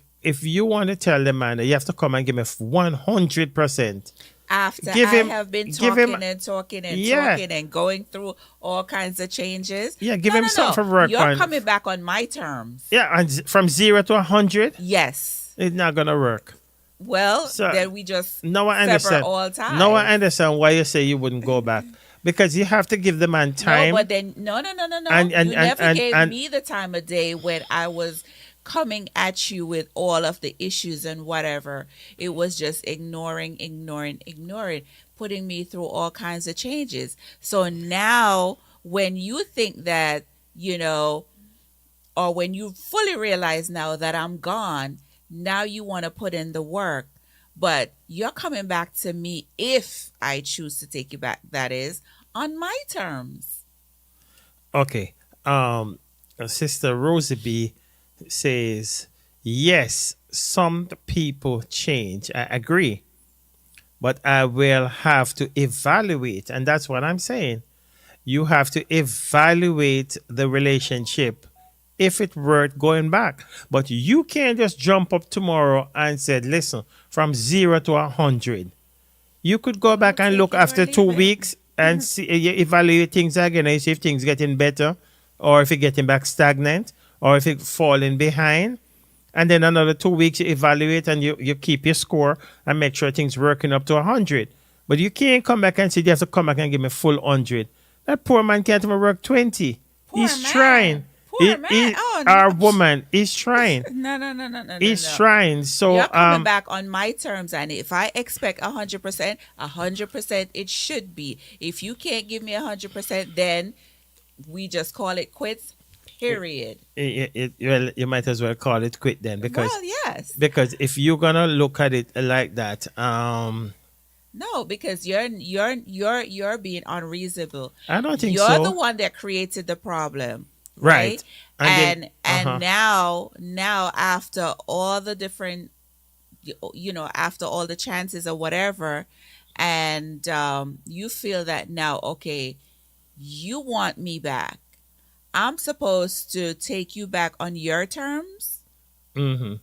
you want to tell the man that you have to come and give me 100%, After give I him, have been give him, talking and talking and yeah, talking and going through all kinds of changes. yeah, give No, him no, something no. for work You're on. coming back on my terms. Yeah, and from 0 to 100, Yes. it's not gonna work. Well, So then we just now I sever understand. all ties. Now I understand why you say you wouldn't go back, because you have to give the man time. No, but then no. And- You never gave me the time of day when I was coming at you with all of the issues and whatever. It was just ignoring, putting me through all kinds of changes. So now when you think that, or when you fully realize now that I'm gone, now you want to put in the work. But you're coming back to me if I choose to take you back, that is, on my terms. Okay. Sister Rosie B says, yes, some people change. I agree. But I will have to evaluate. And that's what I'm saying. You have to evaluate the relationship if it worth going back. But you can't just jump up tomorrow and say, listen, from 0 to 100. You could go back and look after 2 weeks and see, you evaluate things again and see if things getting better, or if it getting back stagnant, or if it falling behind. And then another 2 weeks you evaluate and you keep your score and make sure things working up to 100. But you can't come back and say you have to come back and give me full 100. That poor man can't even work 20. He's man. trying. Poor man. Oh, no. Our woman is trying. No. He's trying. So you're coming back on my terms, and if I expect 100%, 100% it should be. If you can't give me 100%, then we just call it quits. Period. Well, you might as well call it quit then, because Well, yes. because if you're gonna look at it like that, No, because you're being unreasonable. I don't think you're so. the one that created the problem, Right. right? And And then- now after all the different, after all the chances or whatever, and you feel that now, okay, you want me back. I'm supposed to take you back on your terms. Mm-hmm.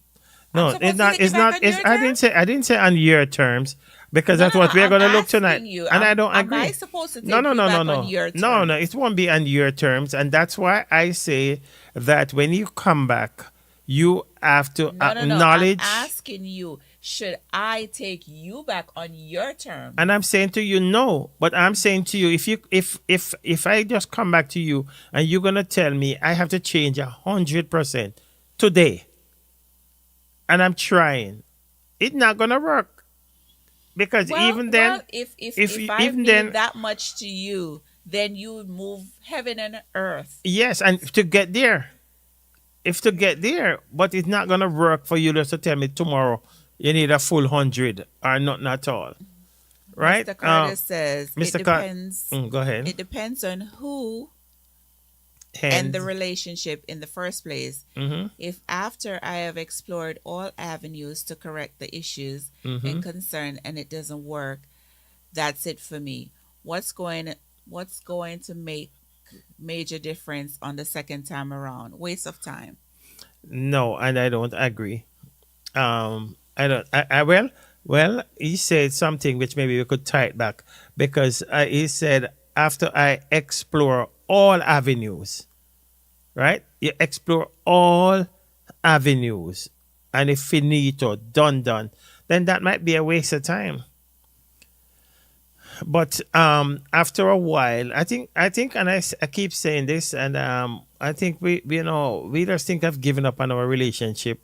No, supposed it's to not. take you It's back not. on It's, your I didn't say on your terms, because No, that's no, what no, we're I'm gonna look asking tonight. you. And I Am- don't am agree. I supposed to take no, you back no. on your No, terms? it won't be on your terms, and that's why I say that when you come back, you have to No. acknowledge. I'm asking you, should I take you back on your terms? And I'm saying to you, no. But I'm saying to you, if I just come back to you and you're gonna tell me I have to change 100% today, and I'm trying, it's not gonna work. Because even then, if I even mean then, that much to you, then you would move heaven and earth. yes, and to get there, but it's not gonna work for you just to tell me tomorrow you need a full 100 or nothing at all, right? Mr. Curtis says Mr. it Car- depends. Go ahead. It depends on who And and the relationship in the first place. Mhm. If after I have explored all avenues to correct the issues Mhm. and concern and it doesn't work, that's it for me. What's going to make major difference on the second time around? Waste of time. No, and I don't agree. I don't. Well, he said something which maybe we could tie it back, because he said after I explore all avenues, right? You explore all avenues, and if finito, done, then that might be a waste of time. But after a while, I think, and I keep saying this, and I think we just think I've given up on our relationship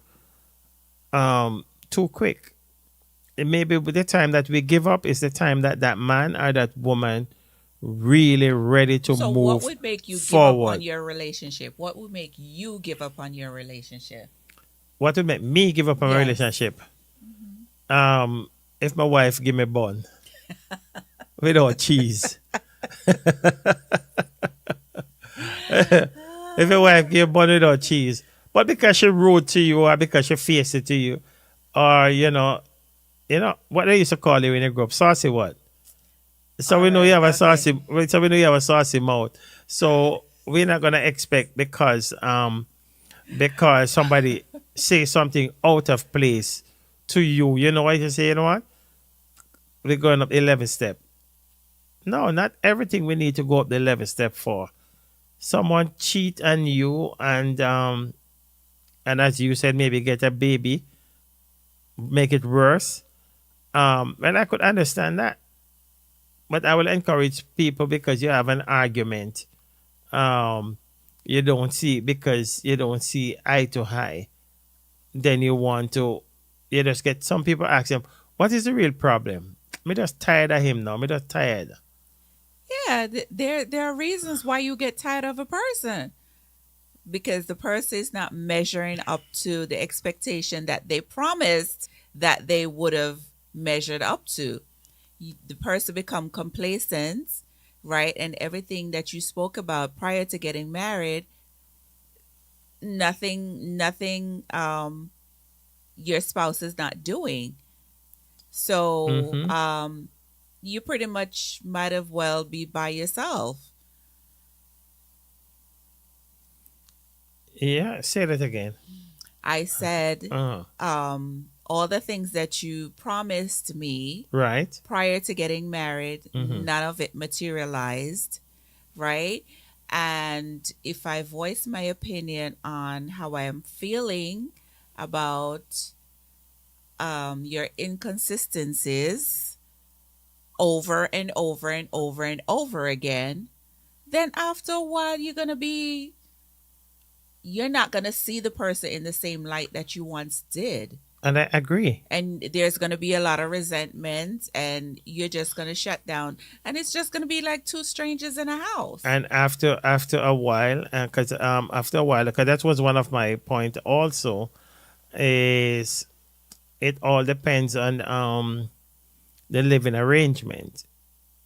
too quick. It maybe the time that we give up is the time that that man or that woman really ready to So move what would make you forward. give up on your relationship? What would make you give up on your relationship? What would make me give up on my Yes. relationship? If my wife give me bun without cheese. If your wife give bun without cheese, but because she rude to you, or because she face it to you, or what they used to call you when you grew up, saucy what? So we know you have a saucy. So we know you have a saucy mouth. So we're not gonna expect because somebody say something out of place to you. You know what you say? You know what? We're going up 11 step. No, not everything we need to go up the 11 step for. Someone cheat on you and as you said, maybe get a baby, make it worse. And I could understand that. But I will encourage people because you have an argument. You don't see because you don't see eye to eye. Then you just get some people ask him, what is the real problem? Me just tired of him now. Me just tired. Yeah, there are reasons why you get tired of a person, because the person is not measuring up to the expectation that they promised that they would have measured up to. The person become complacent, right? And everything that you spoke about prior to getting married, nothing your spouse is not doing. So you pretty much might as well be by yourself. Yeah, say that again. I said all the things that you promised me Right. prior to getting married, none of it materialized, right? And if I voice my opinion on how I am feeling about your inconsistencies over and over and over and over again, then after a while you're not gonna see the person in the same light that you once did. And I agree. And there's going to be a lot of resentment, and you're just going to shut down, and it's just going to be like two strangers in a house. And after a while, because that was one of my point also, is it all depends on the living arrangement.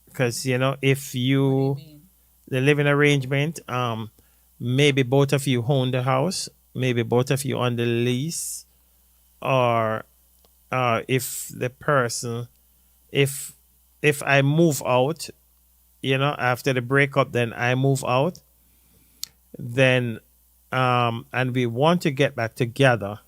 Because if you the living arrangement, maybe both of you own the house, maybe both of you on the lease. Or if the person, if I move out, after the breakup, then I move out, then and we want to get back together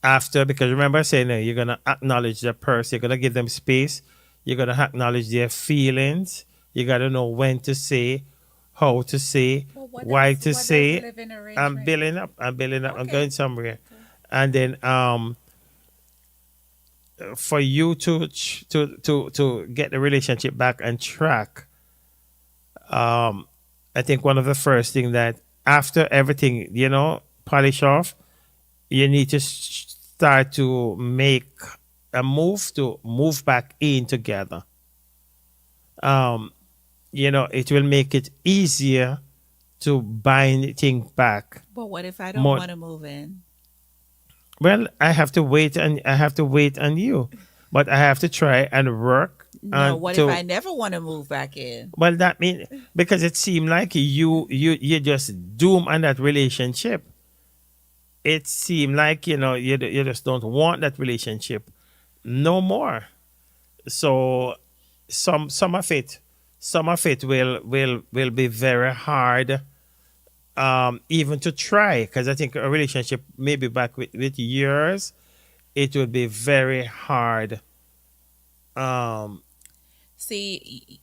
after, because remember I saying you're gonna acknowledge the person, you're gonna give them space, you're gonna acknowledge their feelings, you gotta know when to say, how to say, why to say. I'm building up. Okay. I'm going somewhere. And then for you to get the relationship back on track, I think one of the first thing that after everything, polish off, you need to start to make a move to move back in together. It will make it easier to bind things back. But what if I don't want to move in? Well, I have to wait on you, but I have to try and work. No, what if I never want to move back in? Well, that means because it seemed like you just doomed on that relationship. It seemed like you just don't want that relationship no more. So some of it will be very hard. Even to try, because I think a relationship maybe back with years, it would be very hard. See,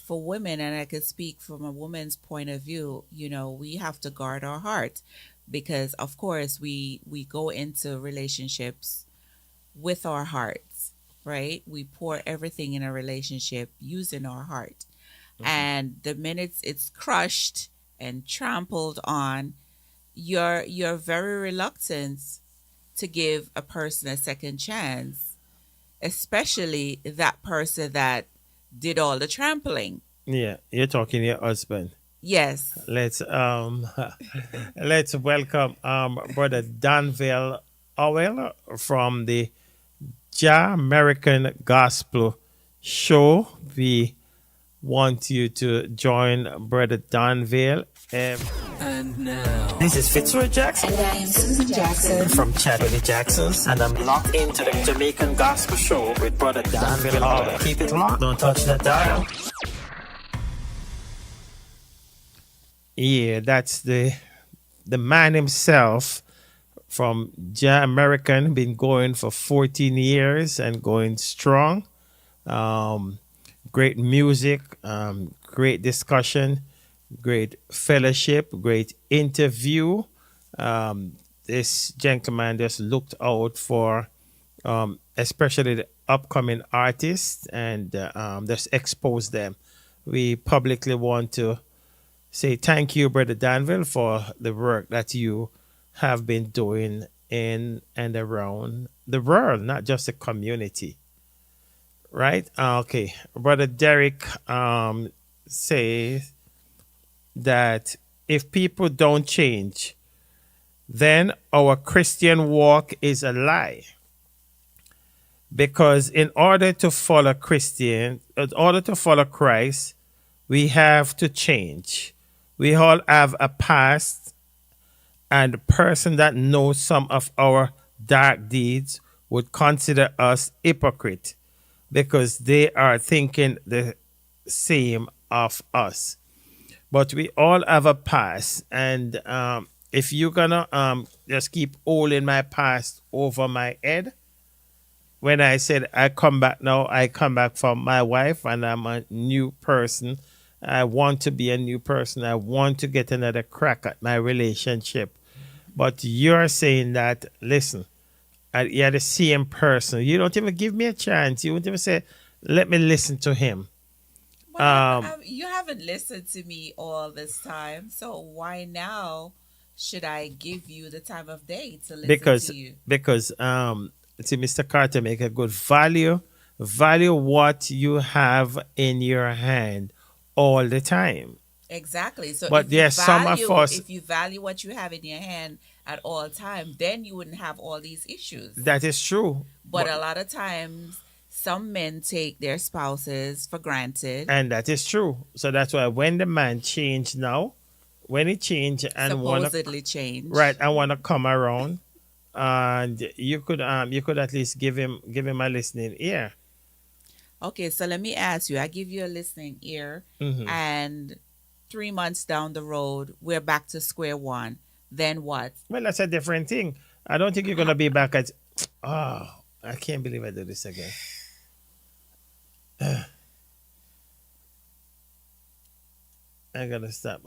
for women, and I could speak from a woman's point of view, we have to guard our heart, because of course we go into relationships with our hearts, right? We pour everything in a relationship using our heart. And the minute it's crushed and trampled on, you're very reluctant to give a person a second chance, especially that person that did all the trampling. Yeah, you're talking your husband. Yes. Let's welcome Brother Danville Howell from the Jamaican Gospel Show. We want you to join Brother Danville. And now, This is Fitzroy Jackson. And I am Susan Jackson From Chat with the Jacksons. And I'm locked into the Jamaican Gospel Show with Brother Danville Howell. Keep it locked. Don't touch that dial. Yeah, that's the man himself from Ja American, been going for 14 years and going strong. Um, Great music, great discussion, great fellowship, great interview. This gentleman just looked out for especially the upcoming artists and just expose them. We publicly want to say thank you, Brother Danville, for the work that you have been doing in and around the world, not just the community. Right? Okay. Brother Derek says that if people don't change, then our Christian walk is a lie. Because in order to follow Christ, we have to change. We all have a past, and the person that knows some of our dark deeds would consider us hypocrite because they are thinking the same of us. But we all have a past, and if you're gonna just keep holding my past over my head, when I said I come back now, I come back from my wife, and I'm a new person. I want to be a new person. I want to get another crack at my relationship. But you're saying that, listen, you're the same person. You don't even give me a chance. You won't even say, let me listen to him. You haven't listened to me all this time, so why now should I give you the time of day to listen to you? Because see, Mr. Carter make a good value what you have in your hand all the time. Exactly. So but yes, some of us, if you value what you have in your hand at all time, then you wouldn't have all these issues. That is true. But a lot of times, some men take their spouses for granted. And that is true. So that's why when the man changed now, when he changed and supposedly changed, right, and want to come around, and you could at least give him a listening ear. Okay, so let me ask you. I give you a listening ear, and 3 months down the road, we're back to square one. Then what? Well, that's a different thing. I don't think you're gonna be back at. Oh, I can't believe I do this again. I gotta stop.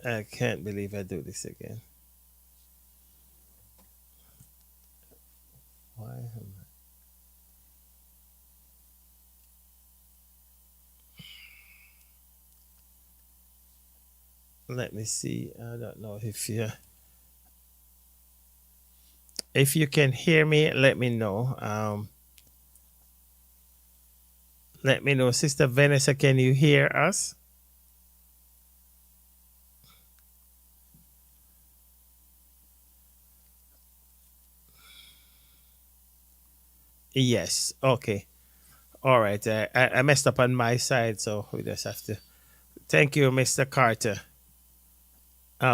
I can't believe I do this again. Why am I? Let me see. I don't know if you can hear me. Let me know. Let me know, Sister Vanessa. Can you hear us? Yes. Okay. All right. I messed up on my side, so we just have to. Thank you, Mr. Carter.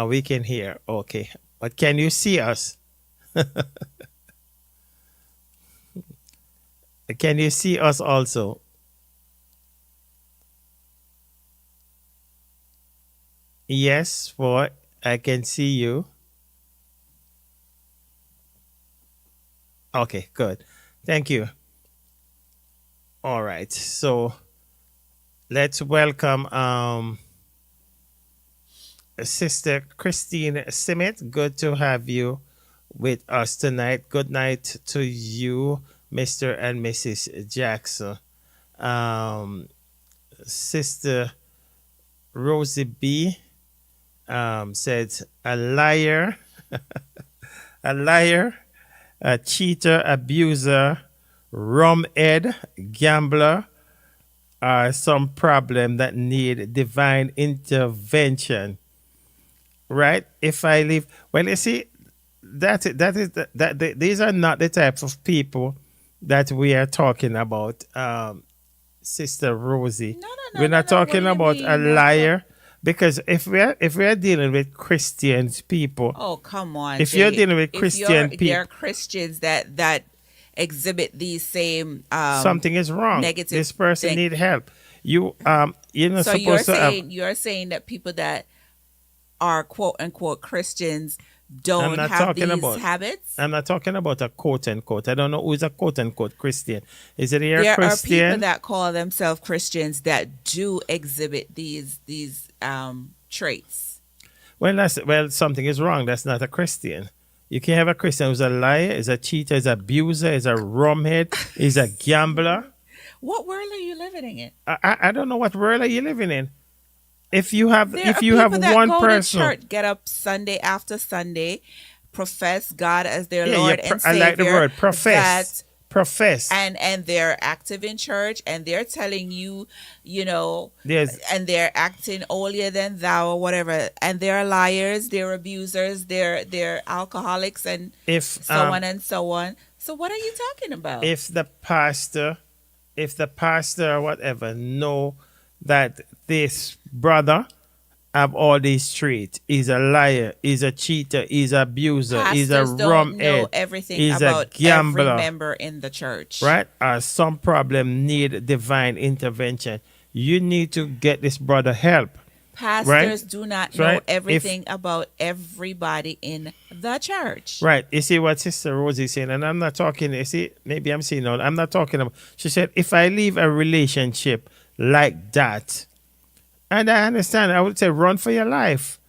We can hear. Okay. But can you see us? Can you see us also? Yes, boy. I can see you. Okay, good. Thank you. All right. So let's welcome Sister Christine Simmet. Good to have you with us tonight. Good night to you, Mr. and Mrs. Jackson. Sister Rosie B said, a liar, a liar, a cheater, abuser, rumhead, gambler are some problem that need divine intervention. Right? If I leave, well, you see, these are not the type of people that we are talking about, Sister Rosie. We're not talking about a liar. Because if we are dealing with Christians people, oh come on! If you're dealing with Christian people, there are Christians that exhibit these same something is wrong. Negative. This person need help. You're not So you're supposed to have. saying that people that are quote unquote Christians I'm don't not have talking these about. habits? I'm not talking about a quote unquote. I don't know who's a quote unquote Christian. Is it here There are people Christian? that call themselves Christians that do exhibit these traits. Well, something is wrong. That's not a Christian. You can't have a Christian who's a liar, is a cheater, is a abuser, is a rumhead, is a gambler. What world are you living in? I don't know what world are you living in. If you have There if are you have people that one go person, to church, get up Sunday after Sunday, profess God as their yeah, Lord and I Savior. like the word profess. Profess. And they're active in church, and they're telling you, There's and they're acting holier than thou or whatever, and they're liars, they're abusers, they're alcoholics, and if so on and so on. So what are you talking about? if the pastor or whatever know that this brother have all these traits, he's a liar, he's a cheater, he's an abuser, he's a Pastors don't know rumhead, everything he's about a gambler, every member in the church. right? Or some problem need divine intervention. You need to get this brother help. Pastors do not know Right. everything about everybody in the church. Right. You see what Sister Rosie is saying, and I'm not talking, you see, maybe I'm saying no, I'm not talking about, she said, if I leave a relationship like that, and I understand, I would say run for your life.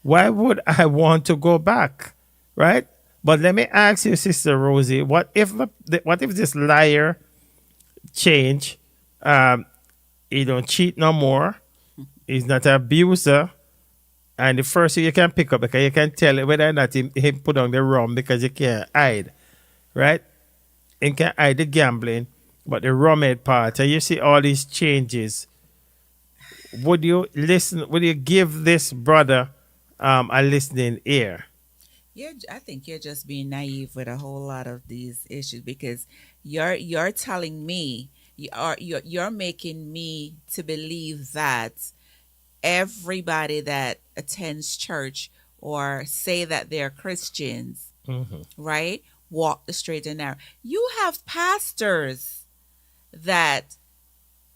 Why would I want to go back? Right? But let me ask you, Sister Rosie, what if this liar change, he don't cheat no more, he's not an abuser, and the first thing you can pick up, because you can tell whether or not he put on the rum, because you can't hide, right? You can hide the gambling, but the rumhead part, and you see all these changes. Would you listen? Would you give this brother a listening ear? I think you're just being naive with a whole lot of these issues, because you're telling me you're making me to believe that everybody that attends church or say that they're Christians, right, walk the straight and narrow. You have pastors that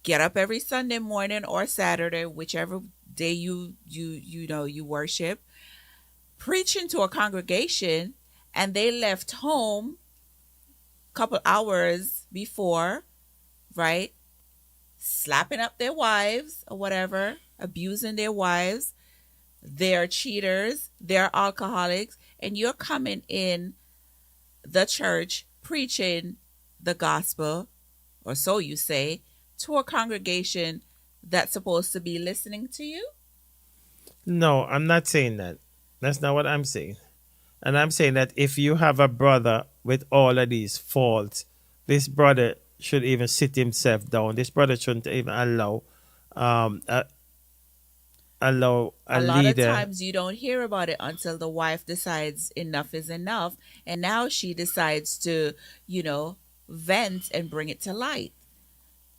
get up every Sunday morning or Saturday, whichever day you worship, preaching to a congregation, and they left home a couple hours before, right? Slapping up their wives or whatever, abusing their wives. They're cheaters, they're alcoholics, and you're coming in the church preaching the gospel, or so you say, to a congregation that's supposed to be listening to you? No, I'm not saying that. That's not what I'm saying. And I'm saying that if you have a brother with all of these faults, this brother should even sit himself down. This brother shouldn't even allow a lot leader. of times you don't hear about it until the wife decides enough is enough, and now she decides to, vent and bring it to light.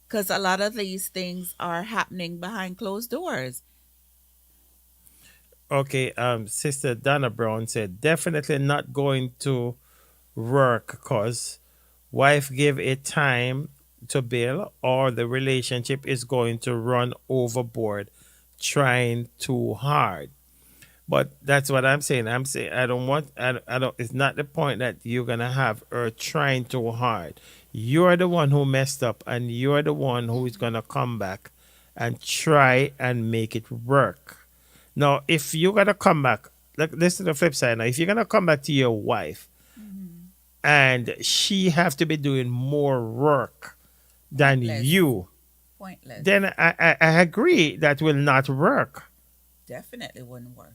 Because a lot of these things are happening behind closed doors. Okay, Sister Donna Brown said, definitely not going to work because wife give it time to build or the relationship is going to run overboard trying too hard. But that's what I'm saying. I'm saying I don't, it's not the point that you're going to have her trying too hard. You're the one who messed up, and you're the one who is going to come back and try and make it work. Now, if you're going to come back, listen to the flip side now. If you're going to come back to your wife and she have to be doing more work than you, Pointless. then I agree that will not work. Definitely wouldn't work.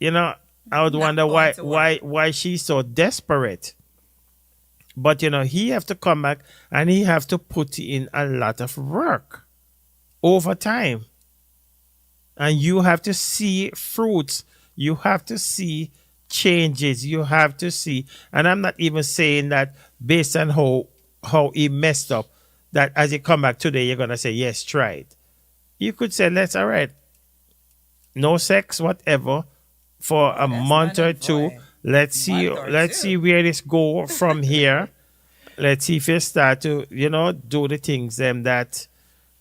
I would wonder why she's so desperate. But he have to come back and he have to put in a lot of work over time. And you have to see fruits. You have to see changes. You have to see. And I'm not even saying that based on how he messed up, that as you come back today, you're going to say, yes, try it. You could say, all right, no sex, whatever, for a month or two. Let's see where this go from here. Let's see if you start to, do the things that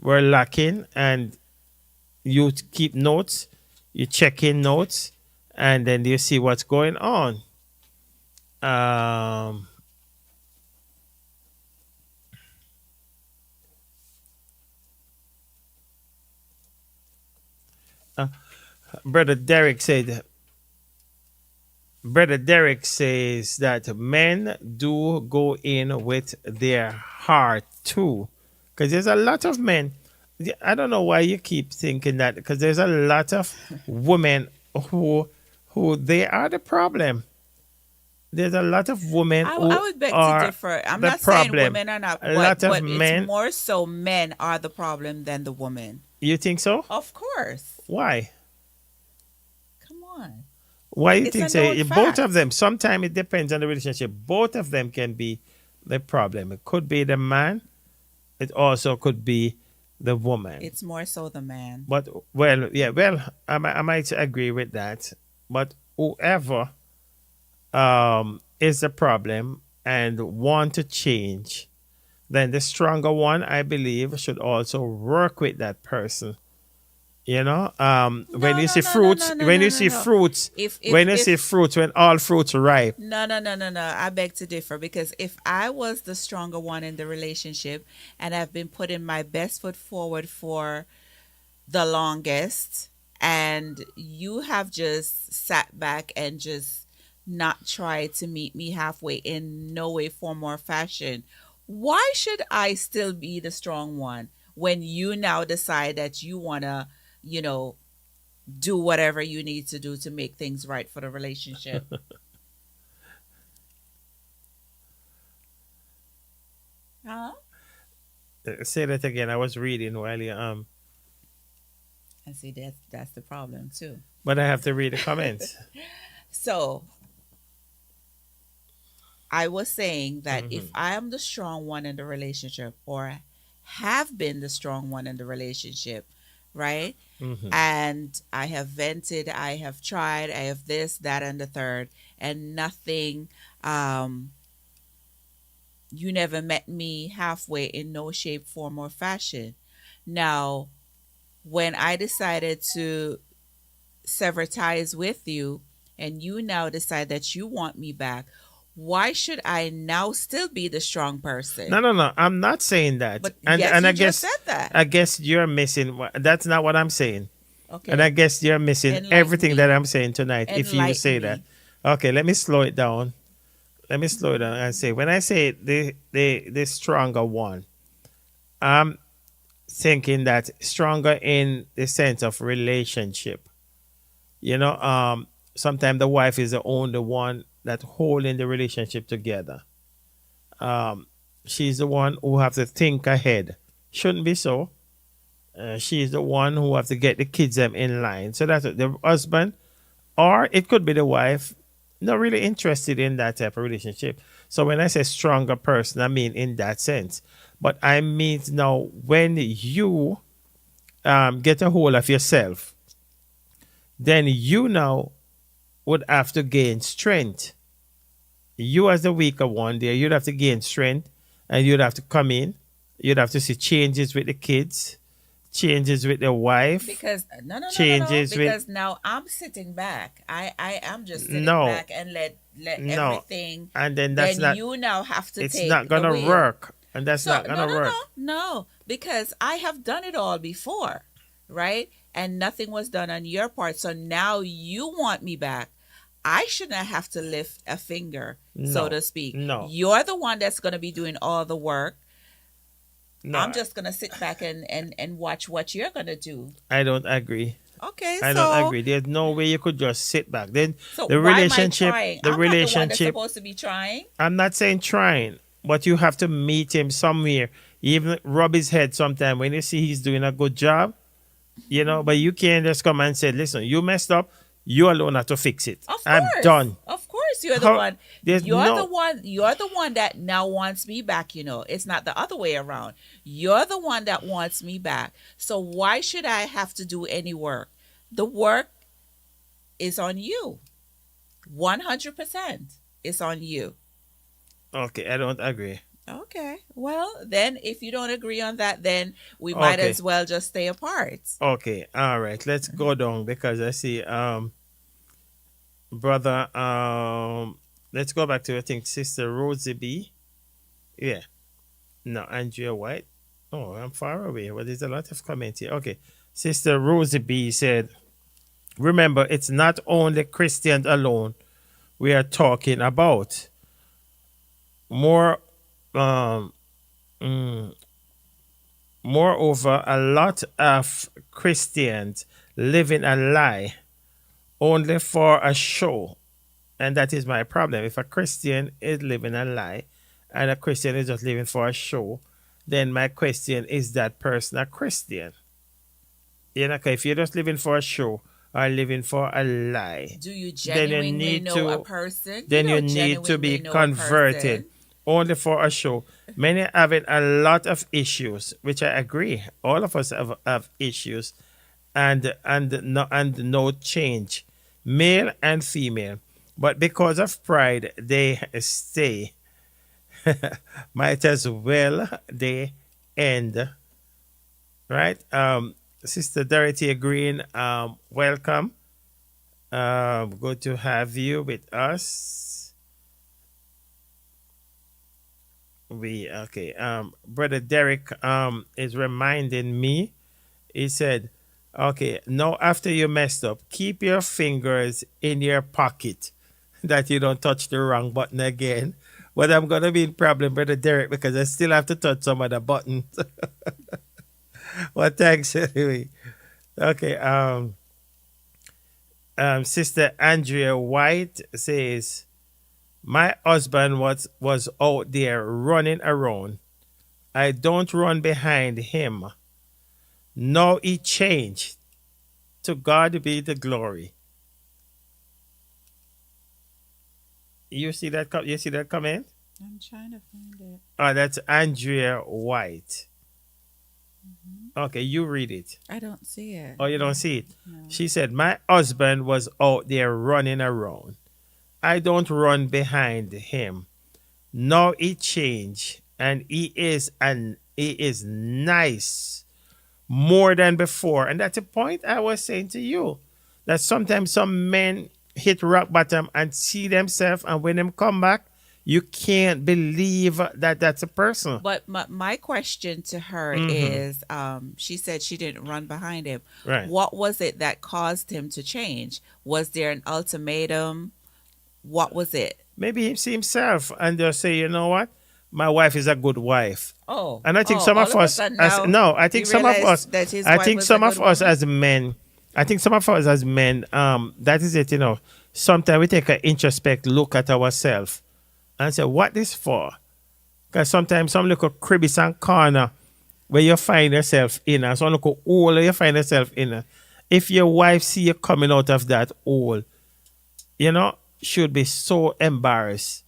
were lacking, and You keep notes, you check in notes, and then you see what's going on. Um, uh, Brother Derek said, Brother Derek says that men do go in with their heart too. Because there's a lot of men. I don't know why you keep thinking that, because there's a lot of women who they are the problem. There's a lot of women who I would beg to are differ. I'm the not saying problem. women are not, A lot of but men. it's more so men are the problem than the woman. You think so? Of course. Why? Come on. Why you It's think a so? known Both of fact. them. Sometimes it depends on the relationship. Both of them can be the problem. It could be the man. It also could be the woman. It's more so the man. But well, yeah, well, I might agree with that. But whoever is the problem and want to change, then the stronger one, I believe, should also work with that person. You know, when you see fruits, when you see fruits, when you see fruits, when all fruits are ripe. No, no, no, no, no. I beg to differ, because if I was the stronger one in the relationship and I've been putting my best foot forward for the longest, and you have just sat back and just not tried to meet me halfway in no way, form, or fashion, why should I still be the strong one when you now decide that you want to, you know, do whatever you need to do to make things right for the relationship? Huh? Say that again. I was reading while you And see, that's the problem too. but I have to read the comments. So I was saying that if I am the strong one in the relationship, or have been the strong one in the relationship, right? And I have vented, I have tried, I have this, that, and the third, and nothing. You never met me halfway in no shape, form, or fashion. Now, when I decided to sever ties with you, and you now decide that you want me back, why should I now still be the strong person? No. I'm not saying that. But and yes, and you I guess just said that. I guess you're missing. That's not what I'm saying. Okay. And I guess you're missing Enlighten everything me. that I'm saying tonight. If you Enlighten say me. that, okay. Let me slow it down. Let me slow it down and say, when I say the stronger one, I'm thinking that stronger in the sense of relationship. You know, sometimes the wife is the only one that holding the relationship together. She's the one who have to think ahead. Shouldn't be so. She's the one who have to get the kids them in line. So that's the husband, or it could be the wife, not really interested in that type of relationship. So when I say stronger person, I mean in that sense. But I mean now when you get a hold of yourself, then you now would have to gain strength. You as the weaker one there, you'd have to gain strength, and you'd have to come in. You'd have to see changes with the kids, changes with the wife. Because no, changes with- because now I'm sitting back. I am just sitting No. back and let No. everything. And then that's then not. you now have to It's take not the gonna wheel. work, and that's So, not gonna work. No, because I have done it all before, right? And nothing was done on your part. So now you want me back. I shouldn't have to lift a finger, so No, to speak. no. You're the one that's going to be doing all the work. No, I'm just going to sit back and watch what you're going to do. I don't agree. Okay, I don't agree. There's no way you could just sit back. Then So the why relationship, am I trying? the I'm not the one that's relationship. supposed to be trying. I'm not saying trying, but you have to meet him somewhere. You even rub his head sometime when you see he's doing a good job, you know. But you can't just come and say, "Listen, you messed up. You alone have to fix it. Of course, I'm done." Of course, you're the How- one. there's You're no- the one. You're the one that now wants me back. You know, it's not the other way around. You're the one that wants me back. So why should I have to do any work? The work is on you. 100%. It's on you. Okay, I don't agree. Okay. Well, then if you don't agree on that, then we might Okay. as well just stay apart. Okay. All right. Let's go down because I see brother let's go back to I think Sister Rosie B. Yeah. No, Andrea White. Oh, I'm far away. Well, there's a lot of comments here. Okay. Sister Rosie B said, remember, it's not only Christians alone we are talking about. More um mm, Moreover, a lot of Christians living a lie only for a show. And that is my problem. If a Christian is living a lie and a Christian is just living for a show, then my question is that person a Christian? You know, 'cause if you're just living for a show or living for a lie, Do you then you genuinely need know a to person? then you don't need to be genuinely know a converted person. only for a show. Many having a lot of issues, which I agree. All of us have issues, and no change, male and female. But because of pride, they stay. Might as well they end. Right? Sister Dorothy Green, welcome. Good to have you with us. Brother Derek is reminding me. He said, okay, now after you messed up, keep your fingers in your pocket that you don't touch the wrong button again. But I'm gonna be in problem, Brother Derek, because I still have to touch some of the buttons. Well, thanks anyway. Okay, Sister Andrea White says, my husband was out there running around. I don't run behind him. Now he changed. To God be the glory. You see that? You see that comment? I'm trying to find it. Oh, that's Andrea White. Okay, you read it. I don't see it. Oh, you don't see it? No. She said, my husband was out there running around. I don't run behind him. Now he changed, and he is nice more than before. And that's the point I was saying to you. That sometimes some men hit rock bottom and see themselves, and when them come back, you can't believe that that's a person. But my question to her is, she said she didn't run behind him. Right. What was it that caused him to change? Was there an ultimatum? What was it? Maybe he see himself and they'll say, you know what? My wife is a good wife. Oh. And I think some all of a us, sudden now I think you some of realize us, that his I wife think was some a of good us woman? as men, I think some of us as men, that is it, you know. Sometimes we take an introspect look at ourselves and say, what this for? Because sometimes some little crevice and corner where you find yourself in, and some little hole where you find yourself in. If your wife see you coming out of that hole, you know, should be so embarrassed.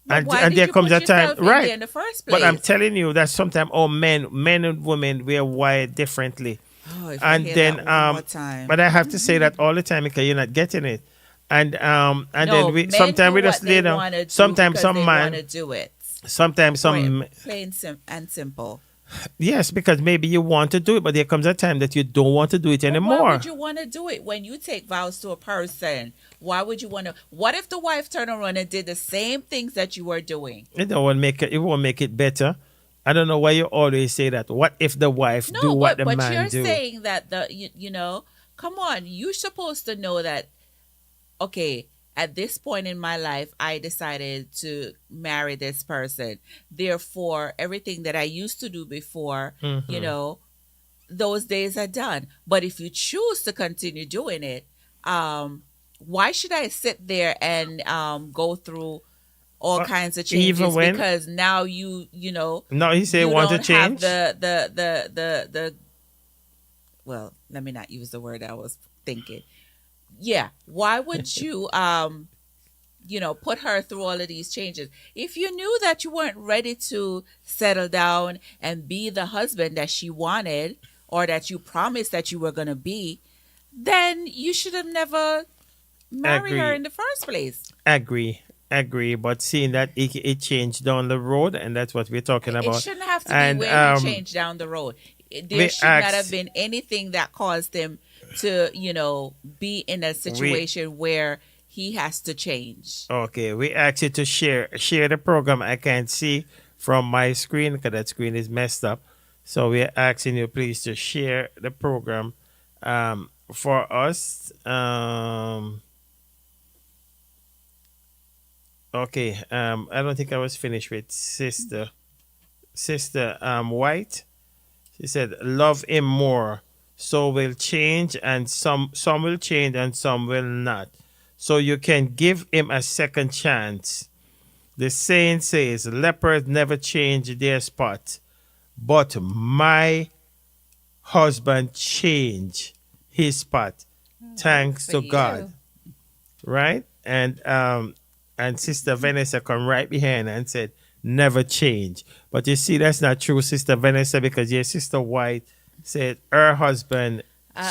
But why And did there you comes put a time, yourself in right? there in the first place? But I'm telling you that sometimes all men and women, we are wired differently. Oh, if I And hear then, that one more time. but I have to say that all the time because you're not getting it. And No, then we men sometimes do we just what they lay down. wanna do Sometimes because some they man, wanna do it. sometimes some Plain and simple. yes, because maybe you want to do it, but there comes a time that you don't want to do it But anymore. why would you want to do it when you take vows to a person? Why would you want to? What if the wife turned around and did the same things that you were doing? It won't make it. It won't make it better. I don't know why you always say that. What if the wife do No, what but the man you're do? saying that you know, come on, you're supposed to know that. Okay, at this point in my life, I decided to marry this person. Therefore, everything that I used to do before, you know, those days are done. But if you choose to continue doing it, why should I sit there and go through all kinds of changes? even when- Because now you know. No, he say you want to don't have change. the well, let me not use the word I was thinking. Yeah, why would you you know, put her through all of these changes if you knew that you weren't ready to settle down and be the husband that she wanted or that you promised that you were going to be? Then you should have never married her Agree. in the first place. Agree. agree, but seeing that it changed down the road, and that's what we're talking It about. shouldn't have to And be where he changed down the road. There we should not asked- have been anything that caused him to, be in a situation where he has to change. Okay, we ask you to share the program. I can't see from my screen because that screen is messed up. So we're asking you please to share the program for us. Okay, I don't think I was finished with Sister White. She said, "Love him more, so will change, and some will change and some will not. So you can give him a second chance." The saying says, "Leopards never change their spot, but my husband changed his spot, thanks to for God." you. Right? And Sister Vanessa come right behind and said, "Never change." But you see, that's not true, Sister Vanessa, because your Sister White said her husband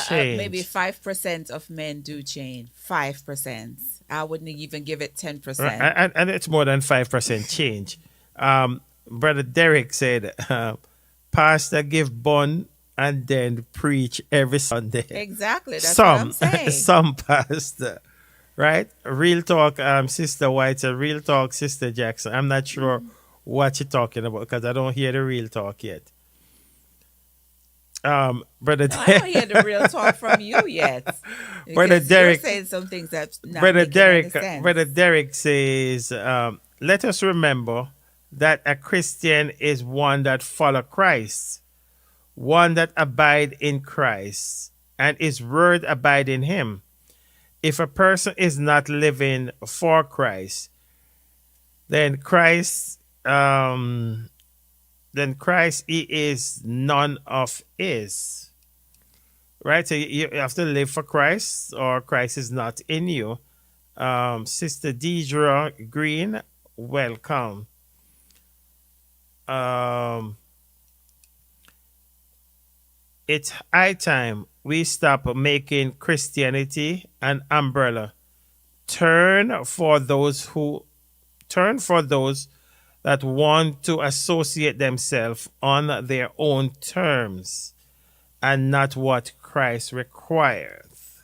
changed. Maybe 5% of men do change. 5%. I wouldn't even give it 10%. And it's more than 5% change. Brother Derek said, "Pastor give bun and then preach every Sunday." Exactly. That's what I'm saying. Some pastor. Right? Real talk, Sister White, real talk, Sister Jackson. I'm not sure what you're talking about because I don't hear the real talk yet. Brother No, I don't hear the real talk from you yet. Brother Because Derek, you're saying some things that's not Brother making Derek, any sense. Brother Derek says, "Let us remember that a Christian is one that follow Christ, one that abide in Christ, and his word abide in him. If a person is not living for Christ, then Christ he is none of his." Right? So you have to live for Christ, or Christ is not in you. Sister Deidre Green, welcome. It's high time we stop making Christianity an umbrella. Turn for those that want to associate themselves on their own terms and not what Christ requires.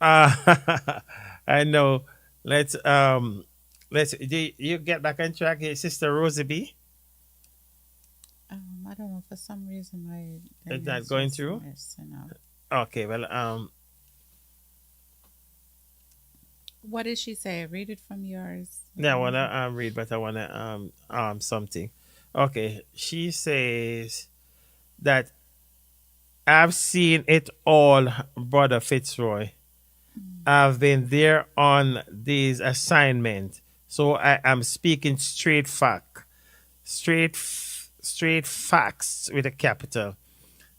I know. Let's do you get back on track here, Sister Rosie B? I don't know. For some reason, my Is that going through? Okay, well, what did she say? Read it from yours. yeah, I wanna read, but I wanna something. Okay, she says that I've seen it all, Brother Fitzroy. I've been there on these assignments, so I am speaking straight facts with a capital.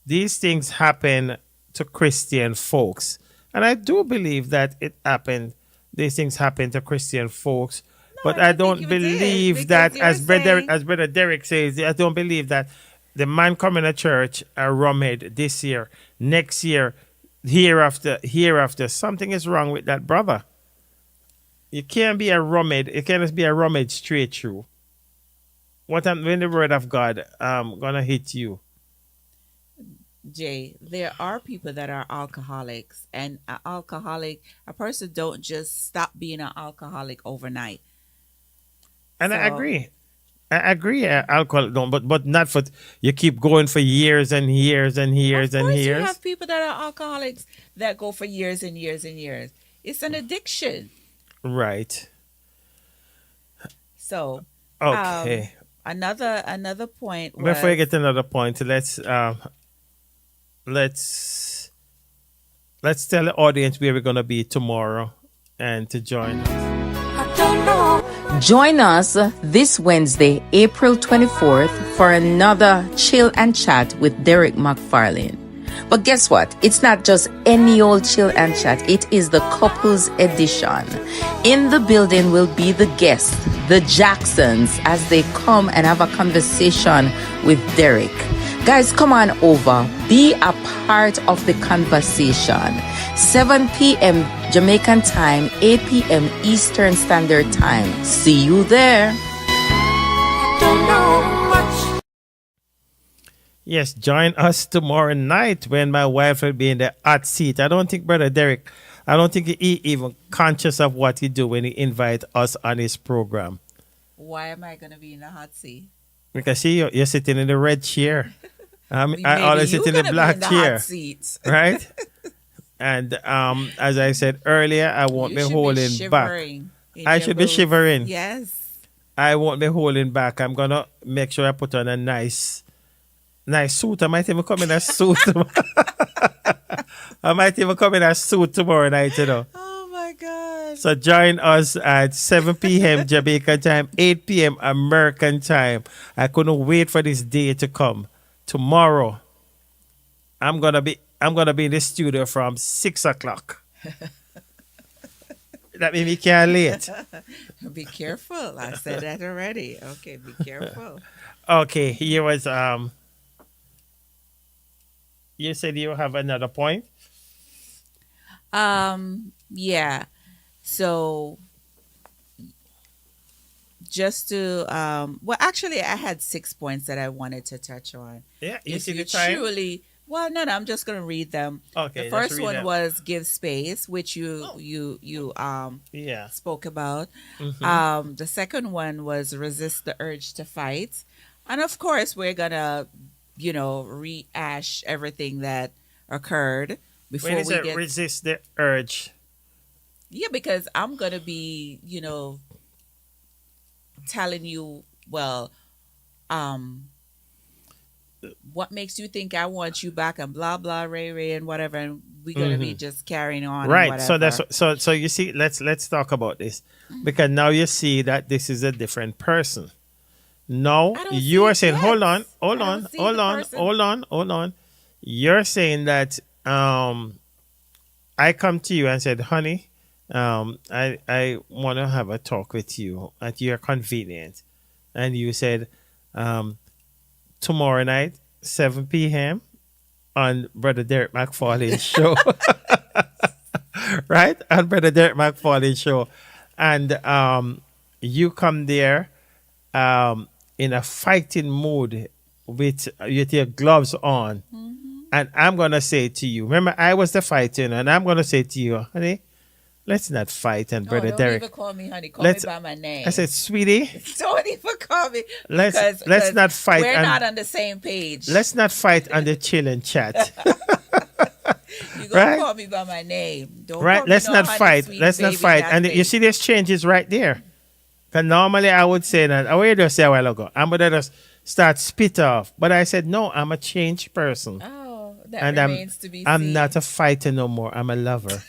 These things happen to Christian folks, and I do believe that it happened. These things happen to Christian folks, but I don't believe that, as Brother Derek says, I don't believe that the man coming to church are rummed this year, next year, hereafter. Something is wrong with that brother. You can't be a rummed. You can't just be a rummed straight through. When the word of God gonna hit you? Jay, there are people that are alcoholics, and a person don't just stop being an alcoholic overnight. And I agree. Alcohol don't, but not for you keep going for years and years and years and You years. have people that are alcoholics that go for years and years and years. It's an addiction. Right. So okay. Another point. Before you get to another point, let's tell the audience where we're gonna be tomorrow and to join us. Join us this Wednesday, April 24th, for another Chill and Chat with Derek McFarlane. But guess what? It's not just any old Chill and Chat. It is the couples edition. In the building will be the guests, the Jacksons, as they come and have a conversation with Derek. Guys, come on over. Be a part of the conversation. 7 p.m. Jamaican time, 8 p.m. Eastern Standard Time. See you there. Yes, join us tomorrow night when my wife will be in the hot seat. I don't think, Brother Derek, I don't think he even conscious of what he do when he invite us on his program. Why am I going to be in the hot seat? Because see, you're sitting in the red chair. I Maybe always sit in the gonna be black in the chair. hot seat. Right? And as I said earlier, I won't be holding back. I should be shivering. Yes. I won't be holding back. I'm gonna make sure I put on a nice suit. I might even come in a suit. I might even come in a suit tomorrow night, you know. Oh my God. So join us at 7 p.m. Jamaican time, 8 p.m. American time. I couldn't wait for this day to come. Tomorrow, I'm gonna be in the studio from 6 o'clock. That means we can't late. Be careful. I said that already. Okay, be careful. Okay, here was you said you have another point? Yeah. So just to well, actually I had 6 points that I wanted to touch on. Yeah, you If see you the time? truly well, no, I'm just gonna read them. Okay, The let's first read one them. was give space, which you Yeah. spoke about. The second one was resist the urge to fight. And of course we're gonna, rehash everything that occurred before When is we it get resist the urge? yeah, because I'm gonna be, telling you, well, what makes you think I want you back and blah blah ray and whatever, and we're gonna be just carrying on. And Right. So whatever. so you see, let's talk about this. Because now you see that this is a different person. Now I don't you see are it saying, yet. hold I on. don't see the person. You're saying that I come to you and said, honey, I want to have a talk with you at your convenience. And you said, tomorrow night, 7 p.m. on Brother Derek McFarlane's show. Right? On Brother Derek McFarlane's show. And you come there in a fighting mood with your gloves on. And I'm going to say to you, remember, I was the fighter, and I'm going to say to you, honey, let's not fight. And Brother don't Derek, even call me honey. Call let's- me by my name. I said, sweetie, Don't even call me. Let's- because- let's because not fight We're and- not on the same page. let's not fight on the chill and chat. You gonna right? call me by my name. Don't Right? call me Let's no not honey, fight. sweet Let's not baby, fight. that And you face. see, there's changes right there. Because normally I would say that, what you just say a while ago? I'm going to just start spit off. But I said, no, I'm a changed person. Oh, that And remains to be I'm seen. not a fighter no more. I'm a lover.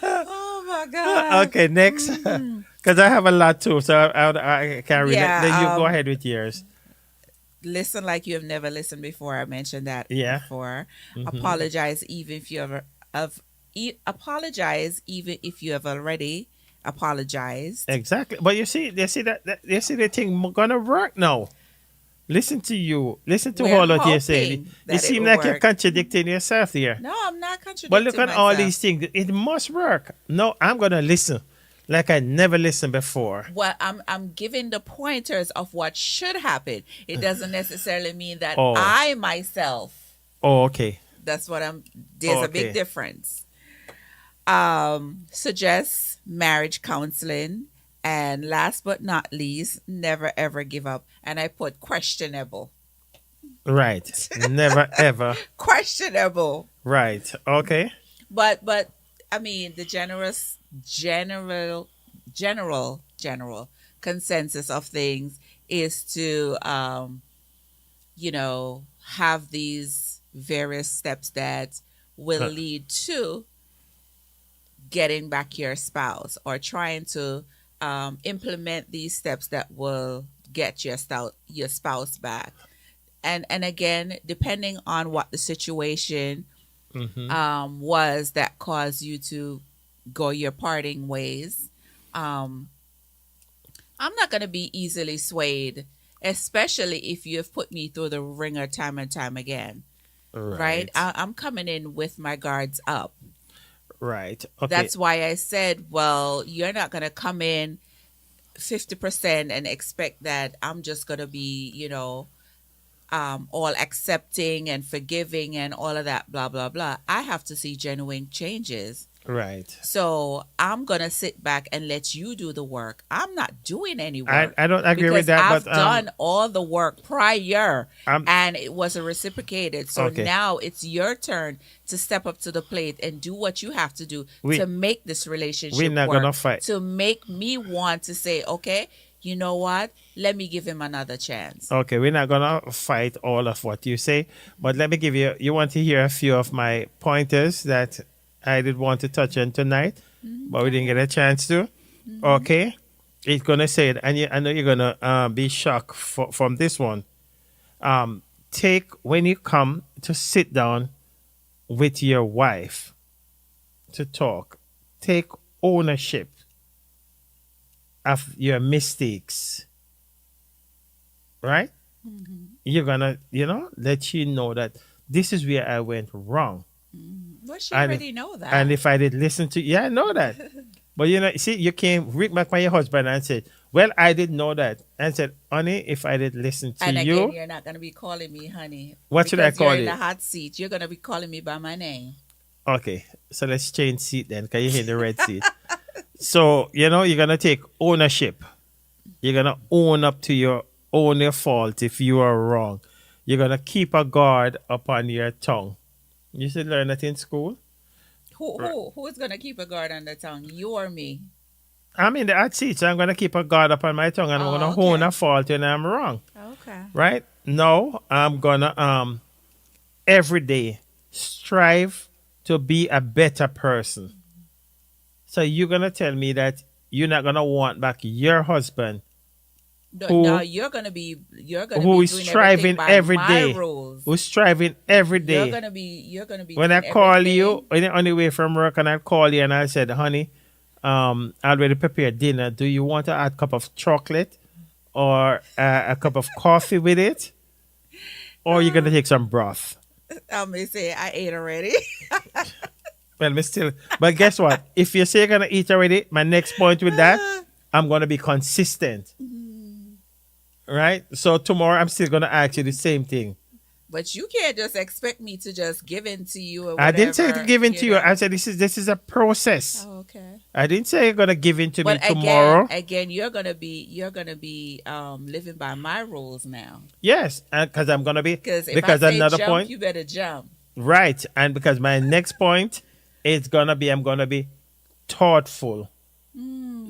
Oh my God. Okay, next. Because I have a lot too, so I can't read Yeah, it. Then you go ahead with yours. Listen like you have never listened before. I mentioned that Yeah. before. Apologize even if you apologize even if you have already apologized. Exactly. But you see the thing gonna work now. Listen to you. Listen to We're all what you're saying. hoping You that it seem will like you're work. contradicting yourself here. No, I'm not contradicting But look at all myself. these things. It must work. No, I'm gonna listen like I never listened before. Well, I'm giving the pointers of what should happen. It doesn't necessarily mean that Oh. I myself. Oh, okay. That's what I'm. There's a Okay. big difference. Suggest marriage counseling, and last but not least, never ever give up. And I put questionable. Right. Never ever. Questionable. Right. Okay. But I mean the general consensus of things is to have these various steps that will lead to getting back your spouse, or trying to implement these steps that will get your spouse back. And again, depending on what the situation was that caused you to go your parting ways, I'm not going to be easily swayed, especially if you've put me through the ringer time and time again. Right? I'm coming in with my guards up. Right. Okay. That's why I said, well, you're not going to come in 50% and expect that I'm just going to be, all accepting and forgiving and all of that, blah, blah, blah. I have to see genuine changes. Right. So I'm going to sit back and let you do the work. I'm not doing any work. I don't agree with that. I've but done all the work prior and it wasn't reciprocated. So now it's your turn to step up to the plate and do what you have to do to make this relationship we're not work. gonna fight. To make me want to say, okay, you know what? Let me give him another chance. Okay, we're not gonna fight all of what you say, but let me give you want to hear a few of my pointers that I did want to touch on tonight, but we didn't get a chance to. Okay, it's gonna say it, and I know you're gonna be shocked from this one. Take when you come to sit down with your wife to talk, take ownership of your mistakes. Right? You're gonna, let you know that this is where I went wrong. Well, she already know that. And if I did listen to, I know that. But see, you came right back by your husband and said, well, I didn't know that. And said, honey, if I did listen to and you. again, you're not going to be calling me honey. What should I call you're you? in the hot seat. You're going to be calling me by my name. Okay. So let's change seat then, because you're in the red seat. So, you're going to take ownership. You're going to own up to your fault if you are wrong. You're going to keep a guard upon your tongue. You should learn that in school. Who is going to keep a guard on the tongue? You or me? I'm in the hot seat, so I'm going to keep a guard upon my tongue and I'm going to own a fault when I'm wrong. Okay. Right? No, I'm going to every day strive to be a better person. So you're going to tell me that you're not going to want back your husband no, you're gonna be who is striving every day. Who's striving every day. You're gonna be. When I call you on the way from work, and I call you and I said, honey, I already prepared dinner. Do you want to add a cup of chocolate or a cup of coffee with it, or you're gonna take some broth? I'm gonna say I ate already. Well, but guess what? If you say you're gonna eat already, my next point with that, I'm gonna be consistent. Right? So tomorrow I'm still going to ask you the same thing. But you can't just expect me to just give in to you or whatever. I didn't say to give in to you. I said this is a process. Oh, okay. I didn't say you're going to give in to me tomorrow. Again, you're going to be living by my rules now. Yes, because I'm going to be because if I say another jump, point, you better jump. Right. And because my next point is going to be I'm going to be thoughtful.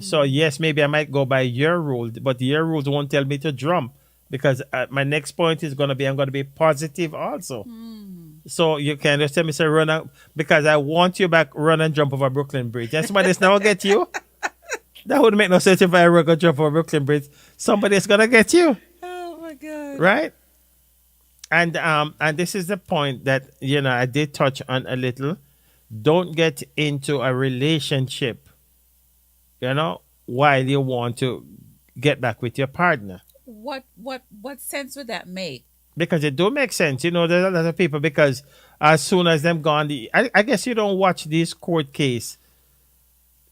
So yes, maybe I might go by your rules, but your rules won't tell me to jump because my next point is going to be I'm going to be positive also. So you can just tell me, say, run out, because I want you back, run and jump over Brooklyn Bridge. And somebody else now get you. That would make no sense if I run and jump over Brooklyn Bridge. Somebody is going to get you. Oh my God. Right? And this is the point that, I did touch on a little. Don't get into a relationship while you want to get back with your partner. What sense would that make? Because it do make sense. There's a lot of people, because as soon as them gone, I guess you don't watch this court case.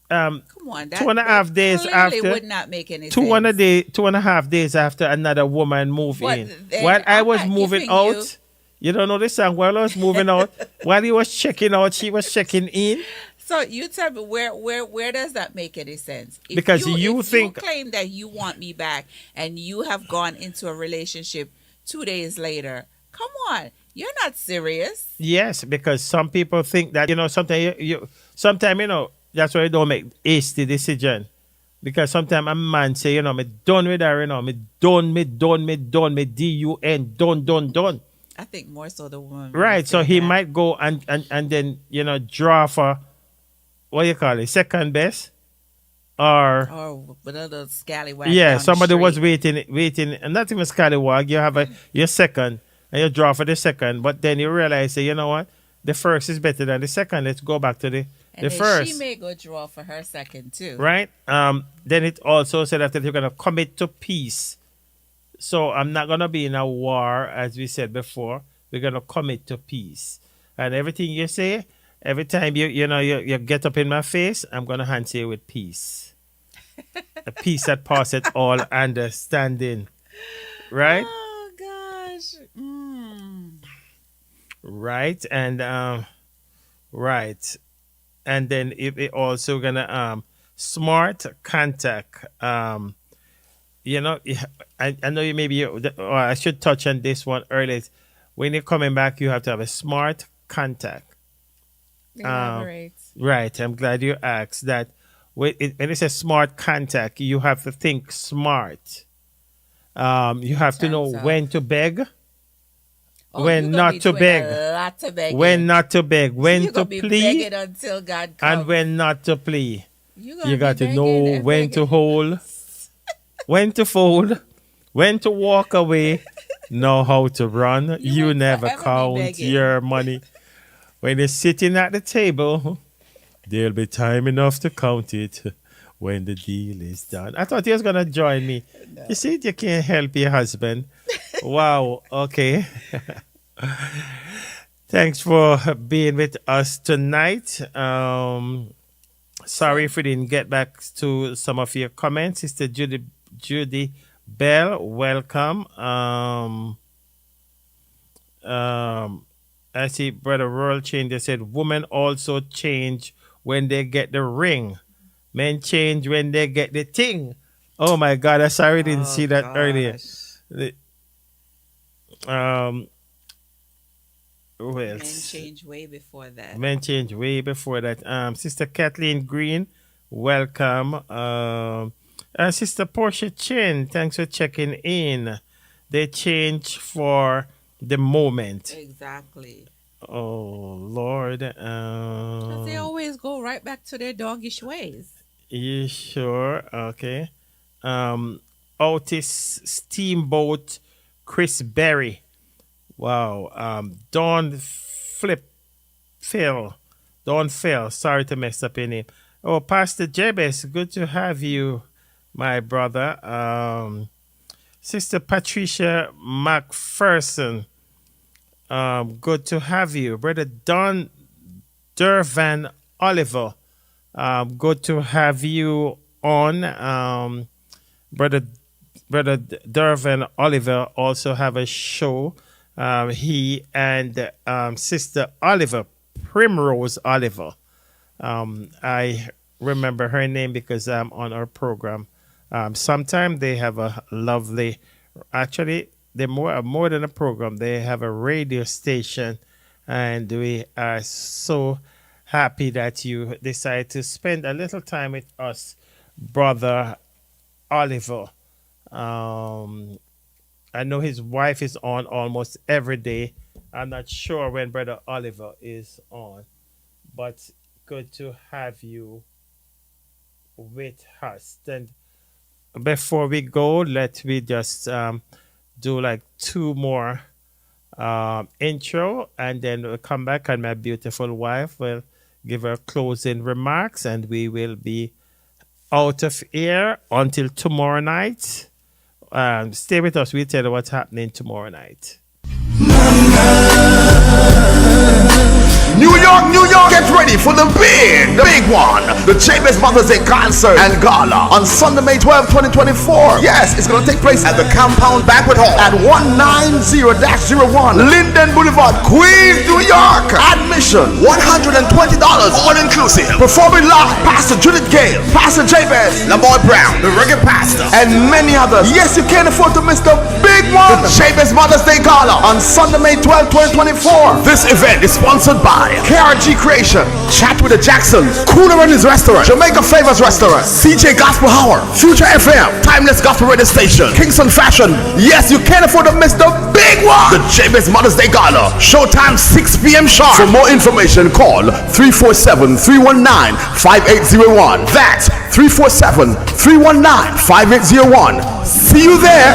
Come on, that 2.5 days after would not make any sense. 2.5 days after another woman moved in. While I was moving out, you don't know this song. While I was moving out, while he was checking out, she was checking in. So you tell me where does that make any sense? Because if you claim that you want me back and you have gone into a relationship 2 days later, come on, you're not serious. Yes, because some people think that sometimes that's why you don't make hasty decision. Because sometimes a man say, me done with her, me done, me done. I think more so the woman. Right, so he might go and then draw for, what you call it, second best, or another scallywag. Yeah, somebody was waiting, and not even scallywag. You have your second, and you draw for the second, but then you realize, say, you know what, the first is better than the second. Let's go back to And the then first. she may go draw for her second too. Right? Then it also said after you're going to commit to peace. So I'm not going to be in a war, as we said before. We're going to commit to peace. And everything you say, every time you get up in my face, I'm going to answer you with peace. A peace that passeth all understanding. Right? Oh gosh. Right? And right. And then it also gonna smart contact. I know you maybe or I should touch on this one earlier. When you're coming back, you have to have a smart contact. Elaborate. Right. I'm glad you asked that. When it says smart contact, you have to think smart. You have to know when to beg. When not to beg, when not to beg, when to plead, until God comes. and when not to plead. You got to know when to hold, when to fold, when to walk away, know how to run. You never count your money. When you're sitting at the table, there'll be time enough to count it when the deal is done. I thought he was going to join me. No. You see, you can't help your husband. Wow. Okay. Thanks for being with us tonight. Sorry if we didn't get back to some of your comments. Sister Judy Bell, welcome. I see Brother Rural Changer said, women also change when they get the ring. Men change when they get the thing. Oh my God, I sorry didn't see that earlier. Who else? Men change way before that. Men change way before that. Sister Kathleen Green, welcome. Sister Portia Chin, thanks for checking in. They change for the moment. Exactly. Oh Lord. They always go right back to their doggish ways. You sure? Okay. Otis Steamboat, Chris Berry. Wow. Dawn Phil. Sorry to mess up your name. Oh, Pastor Jebes, good to have you, my brother. Sister Patricia McPherson, good to have you. Brother Don Durvan Oliver, good to have you on. Brother Durvan Oliver also have a show. He and Sister Oliver, Primrose Oliver. I remember her name because I'm on our program. Sometimes they have a lovely, actually, they're more than a program. They have a radio station, and we are so happy that you decided to spend a little time with us, Brother Oliver. I know his wife is on almost every day. I'm not sure when Brother Oliver is on, but good to have you with us. Then before we go, let me just do like two more intro, and then we'll come back, and my beautiful wife will give her closing remarks, and we will be out of here until tomorrow night. Stay with us. We'll tell you what's happening tomorrow night. New York, get ready for the big one. The Jabez Mother's Day concert and gala on Sunday, May 12, 2024. Yes, it's going to take place at the Compound Banquet Hall at 190-01 Linden Boulevard, Queens, New York. Admission, $120 all inclusive. Performing live, Pastor Judith Gale, Pastor Jabez, Lamar Brown, the Reggae Pastor, and many others. Yes, you can't afford to miss the big one. The Jabez Mother's Day gala on Sunday, May 12, 2024. This event is sponsored by KRG Creation, Chat with the Jacksons, Cooler and His Restaurant, Jamaica Flavors Restaurant, CJ Gospel Hour, Future FM, Timeless Gospel Radio Station, Kingston Fashion. Yes, you can't afford to miss the big one. The Jabez Mother's Day Gala. Showtime 6 p.m. sharp. For more information, call 347-319-5801. That's 347-319-5801. See you there.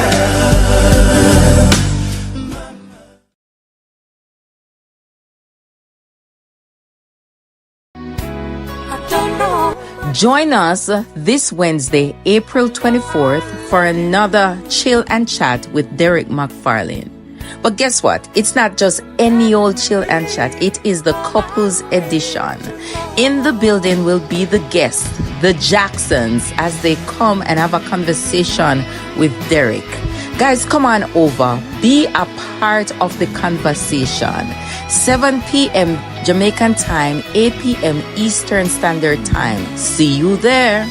Join us this Wednesday, April 24th, for another chill and chat with Derek McFarlane. But guess what? It's not just any old chill and chat. It is the couples edition. In the building will be the guests, the Jacksons, as they come and have a conversation with Derek. Guys, come on over. Be a part of the conversation. 7 p.m. Jamaican time, 8 p.m. Eastern Standard Time. See you there.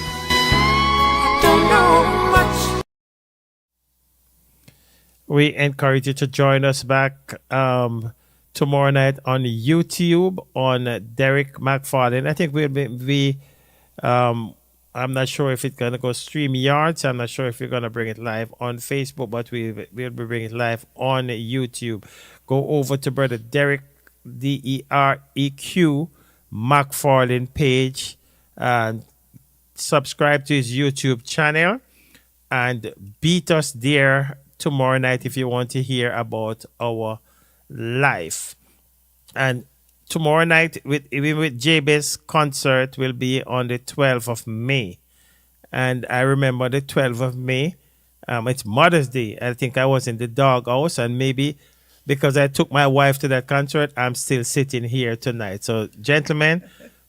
We encourage you to join us back tomorrow night on YouTube on Derek McFarlane. I think I'm not sure if it's going to go StreamYard. I'm not sure if we're going to bring it live on Facebook, but we'll be bringing it live on YouTube. Go over to Brother Derek, DEREQ, McFarlane page, and subscribe to his YouTube channel, and beat us there tomorrow night if you want to hear about our life. And tomorrow night with Jabez concert will be on the 12th of May. And I remember the 12th of May, it's Mother's Day. I think I was in the doghouse, and maybe because I took my wife to that concert, I'm still sitting here tonight. So, gentlemen,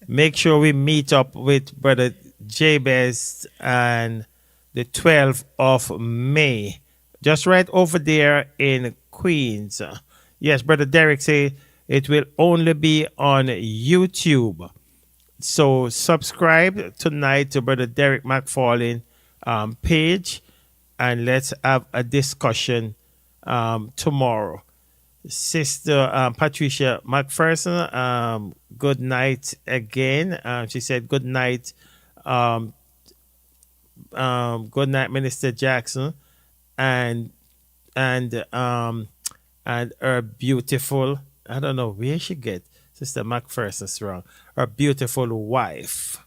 make sure we meet up with Brother Jabez on the 12th of May. Just right over there in Queens. Yes, Brother Derek say it will only be on YouTube. So subscribe tonight to Brother Derek McFarlane page, and let's have a discussion tomorrow. Sister Patricia McPherson, good night again. She said good night. Good night, Minister Jackson, and her beautiful, I don't know where she get Sister McPherson's wrong. Her beautiful wife.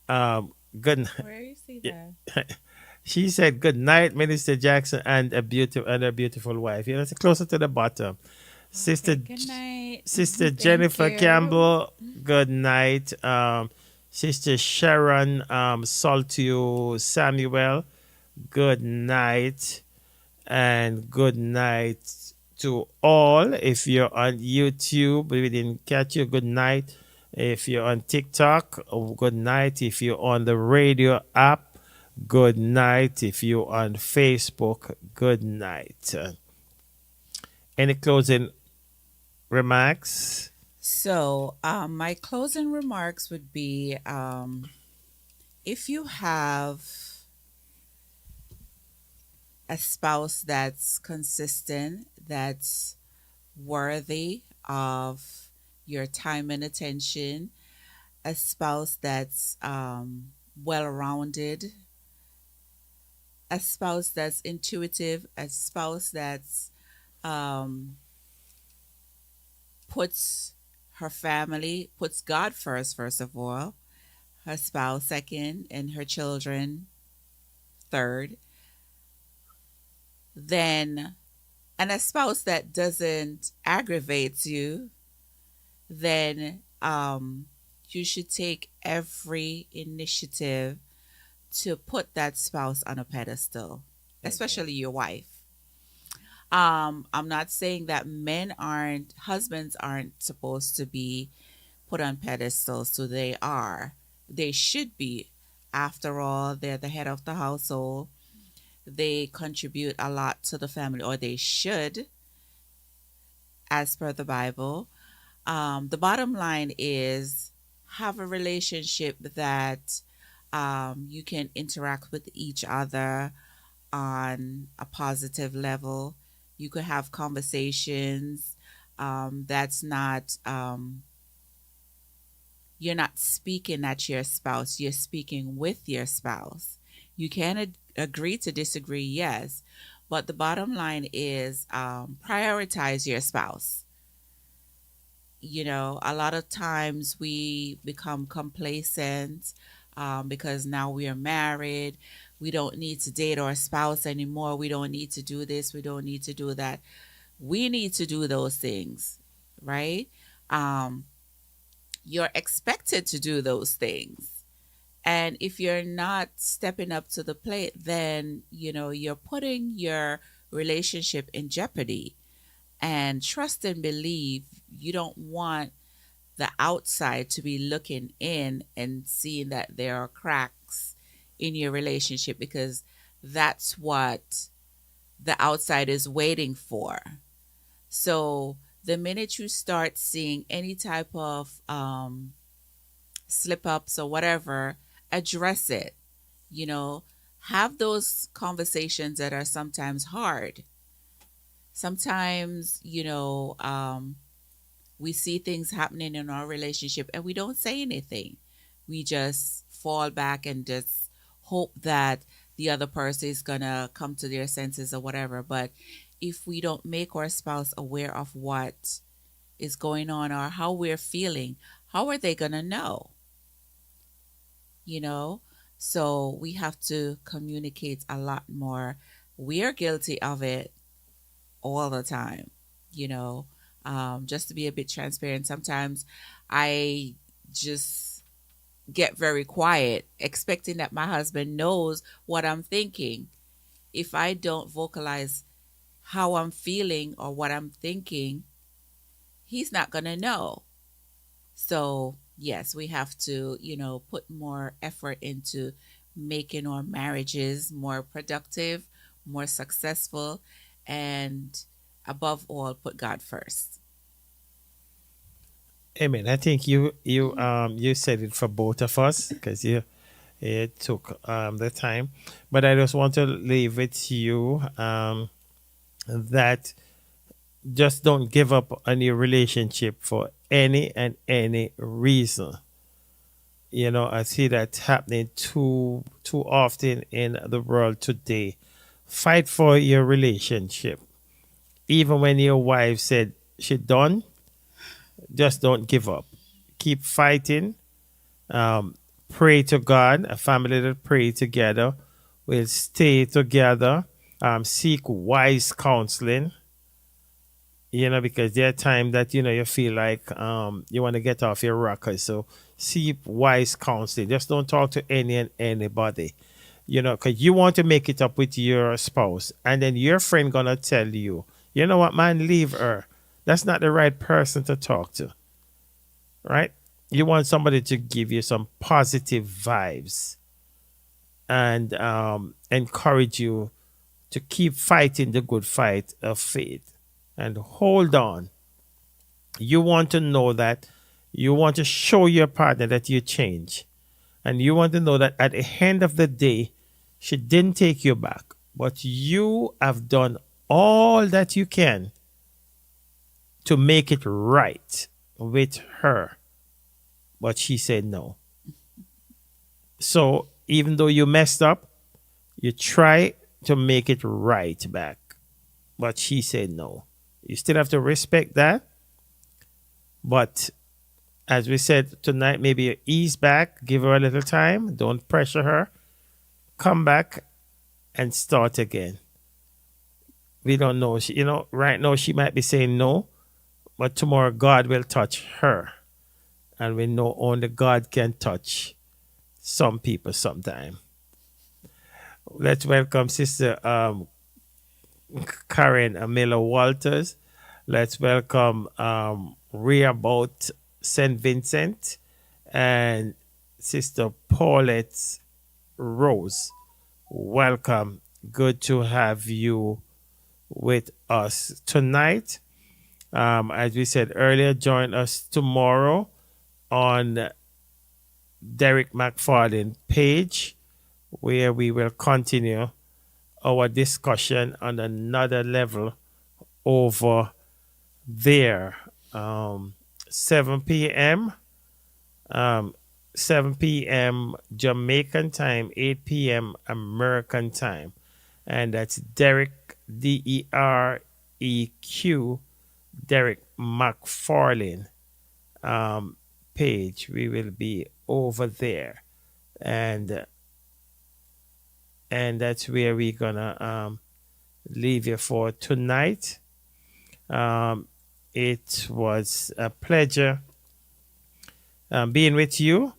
Good night. Where you see that? She said good night, Minister Jackson, and her beautiful wife. You know, it's closer to the bottom. Sister, good night. Sister Thank Jennifer you. Campbell, good night. Sister Sharon Saltio Samuel, good night. And good night to all. If you're on YouTube, we didn't catch you, good night. If you're on TikTok, good night. If you're on the radio app, good night. If you're on Facebook, good night. Any closing remarks? So, my closing remarks would be if you have a spouse that's consistent, that's worthy of your time and attention, a spouse that's well-rounded, a spouse that's intuitive, a spouse that's puts her family, puts God first of all, her spouse second, and her children third, then, and a spouse that doesn't aggravate you, then you should take every initiative to put that spouse on a pedestal, especially your wife. I'm not saying that husbands aren't supposed to be put on pedestals, so they are. They should be. After all, they're the head of the household. They contribute a lot to the family, or they should, as per the Bible. The bottom line is have a relationship that you can interact with each other on a positive level. You could have conversations that's not, you're not speaking at your spouse, you're speaking with your spouse. You can agree to disagree, yes, but the bottom line is prioritize your spouse. You know, a lot of times we become complacent because now we are married. We don't need to date our spouse anymore. We don't need to do this. We don't need to do that. We need to do those things, right? You're expected to do those things. And if you're not stepping up to the plate, then, you're putting your relationship in jeopardy. And trust and believe, you don't want the outside to be looking in and seeing that there are cracks in your relationship, because that's what the outside is waiting for. So the minute you start seeing any type of slip ups or whatever, address it. You know, have those conversations that are sometimes hard. Sometimes, we see things happening in our relationship and we don't say anything. We just fall back and just hope that the other person is going to come to their senses or whatever. But if we don't make our spouse aware of what is going on or how we're feeling, how are they going to know? So we have to communicate a lot more. We are guilty of it all the time, just to be a bit transparent. Sometimes I just get very quiet, expecting that my husband knows what I'm thinking. If I don't vocalize how I'm feeling or what I'm thinking, he's not going to know. So, yes, we have to, put more effort into making our marriages more productive, more successful, and above all, put God first. Amen. I think you said it for both of us because you took the time, but I just want to leave with you that just don't give up on your relationship for any and any reason. I see that happening too often in the world today. Fight for your relationship. Even when your wife said she done, just don't give up. Keep fighting. Pray to God. A family that pray together will stay together. Seek wise counseling. Because there are times that, you feel like you want to get off your rocker. So seek wise counseling. Just don't talk to any and anybody. Because you want to make it up with your spouse. And then your friend going to tell you, you know what, man, leave her. That's not the right person to talk to. Right? You want somebody to give you some positive vibes and encourage you to keep fighting the good fight of faith. And hold on. You want to know that you want to show your partner that you change. And you want to know that at the end of the day, she didn't take you back, but you have done all that you can to make it right with her. But she said no. So even though you messed up, you try to make it right back. But she said no. You still have to respect that. But as we said tonight, maybe ease back, give her a little time. Don't pressure her. Come back and start again. We don't know. Right now she might be saying no, but tomorrow God will touch her. And we know only God can touch some people sometime. Let's welcome Sister Karen Miller Walters. Let's welcome Rehoboth St. Vincent and Sister Paulette Rose. Welcome. Good to have you with us tonight. As we said earlier, join us tomorrow on Derek McFarlane page, where we will continue our discussion on another level over there. 7 p.m. 7 p.m. Jamaican time, 8 p.m. American time. And that's Derek, DEREQ, Derek McFarlane page. We will be over there. And that's where we're going to leave you for tonight. It was a pleasure being with you.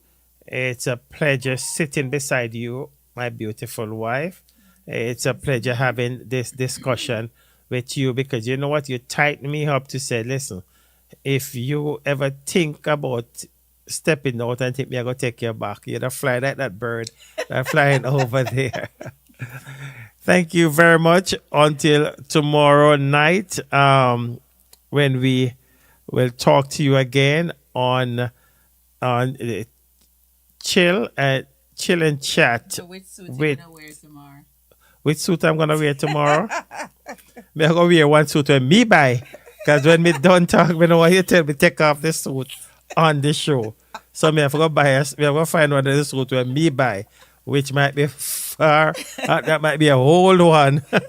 It's a pleasure sitting beside you, my beautiful wife. It's a pleasure having this discussion with you because you know what? You tighten me up to say, listen, if you ever think about stepping out and think me, I'm going to take you back, you're going to fly like that bird that's flying over there. Thank you very much. Until tomorrow night, when we will talk to you again on chill and chat. So which suit with you gonna wear tomorrow? which suit I'm gonna wear tomorrow. Me I gonna wear one suit when me buy. Cause when me done talk, me know what you tell me take off the suit on the show. So me I forgot buy us. Me I gonna find one of the suit when me buy, which might be far. That might be a whole one. Back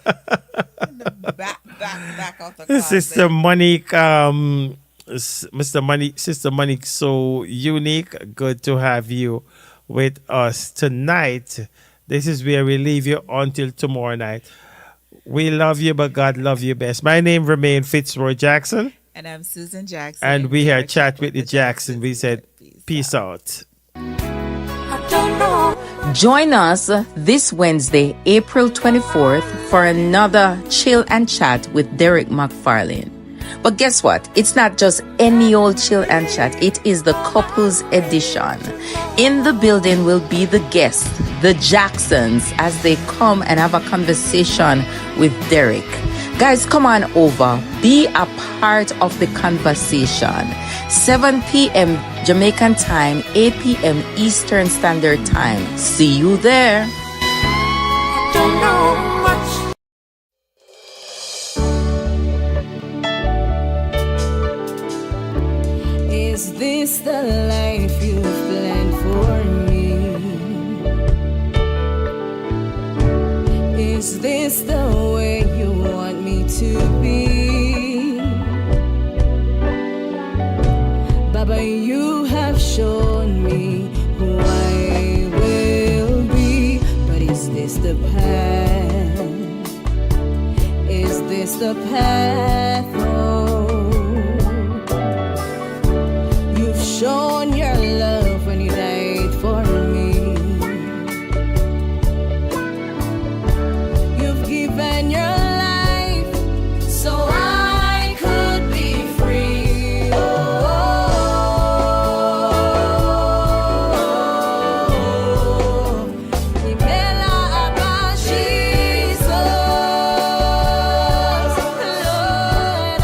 off the closet. Sister Monique, Sister Monique, so unique. Good to have you with us tonight. This is where we leave you until tomorrow night. We love you, but God love you best. My name remains Fitzroy Jackson. And I'm Susan Jackson. And we here chat with the Jackson. We said, peace out. Join us this Wednesday, April 24th, for another chill and chat with Derek McFarlane. But guess what? It's not just any old chill and chat. It is the couples edition. In the building will be the guests, the Jacksons, as they come and have a conversation with Derek. Guys, come on over. Be a part of the conversation. 7 p.m. Jamaican time, 8 p.m. Eastern Standard Time. See you there. Don't know much. Is this the life you've planned for me? Is this the way you want me to be? Baba, you have shown me who I will be. But is this the path? Is this the path? Oh. You've shown your love when you died for me. You've given your life so I could be free. Imela Abba Jesus, Lord,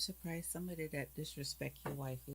surprised somebody that disrespect your wife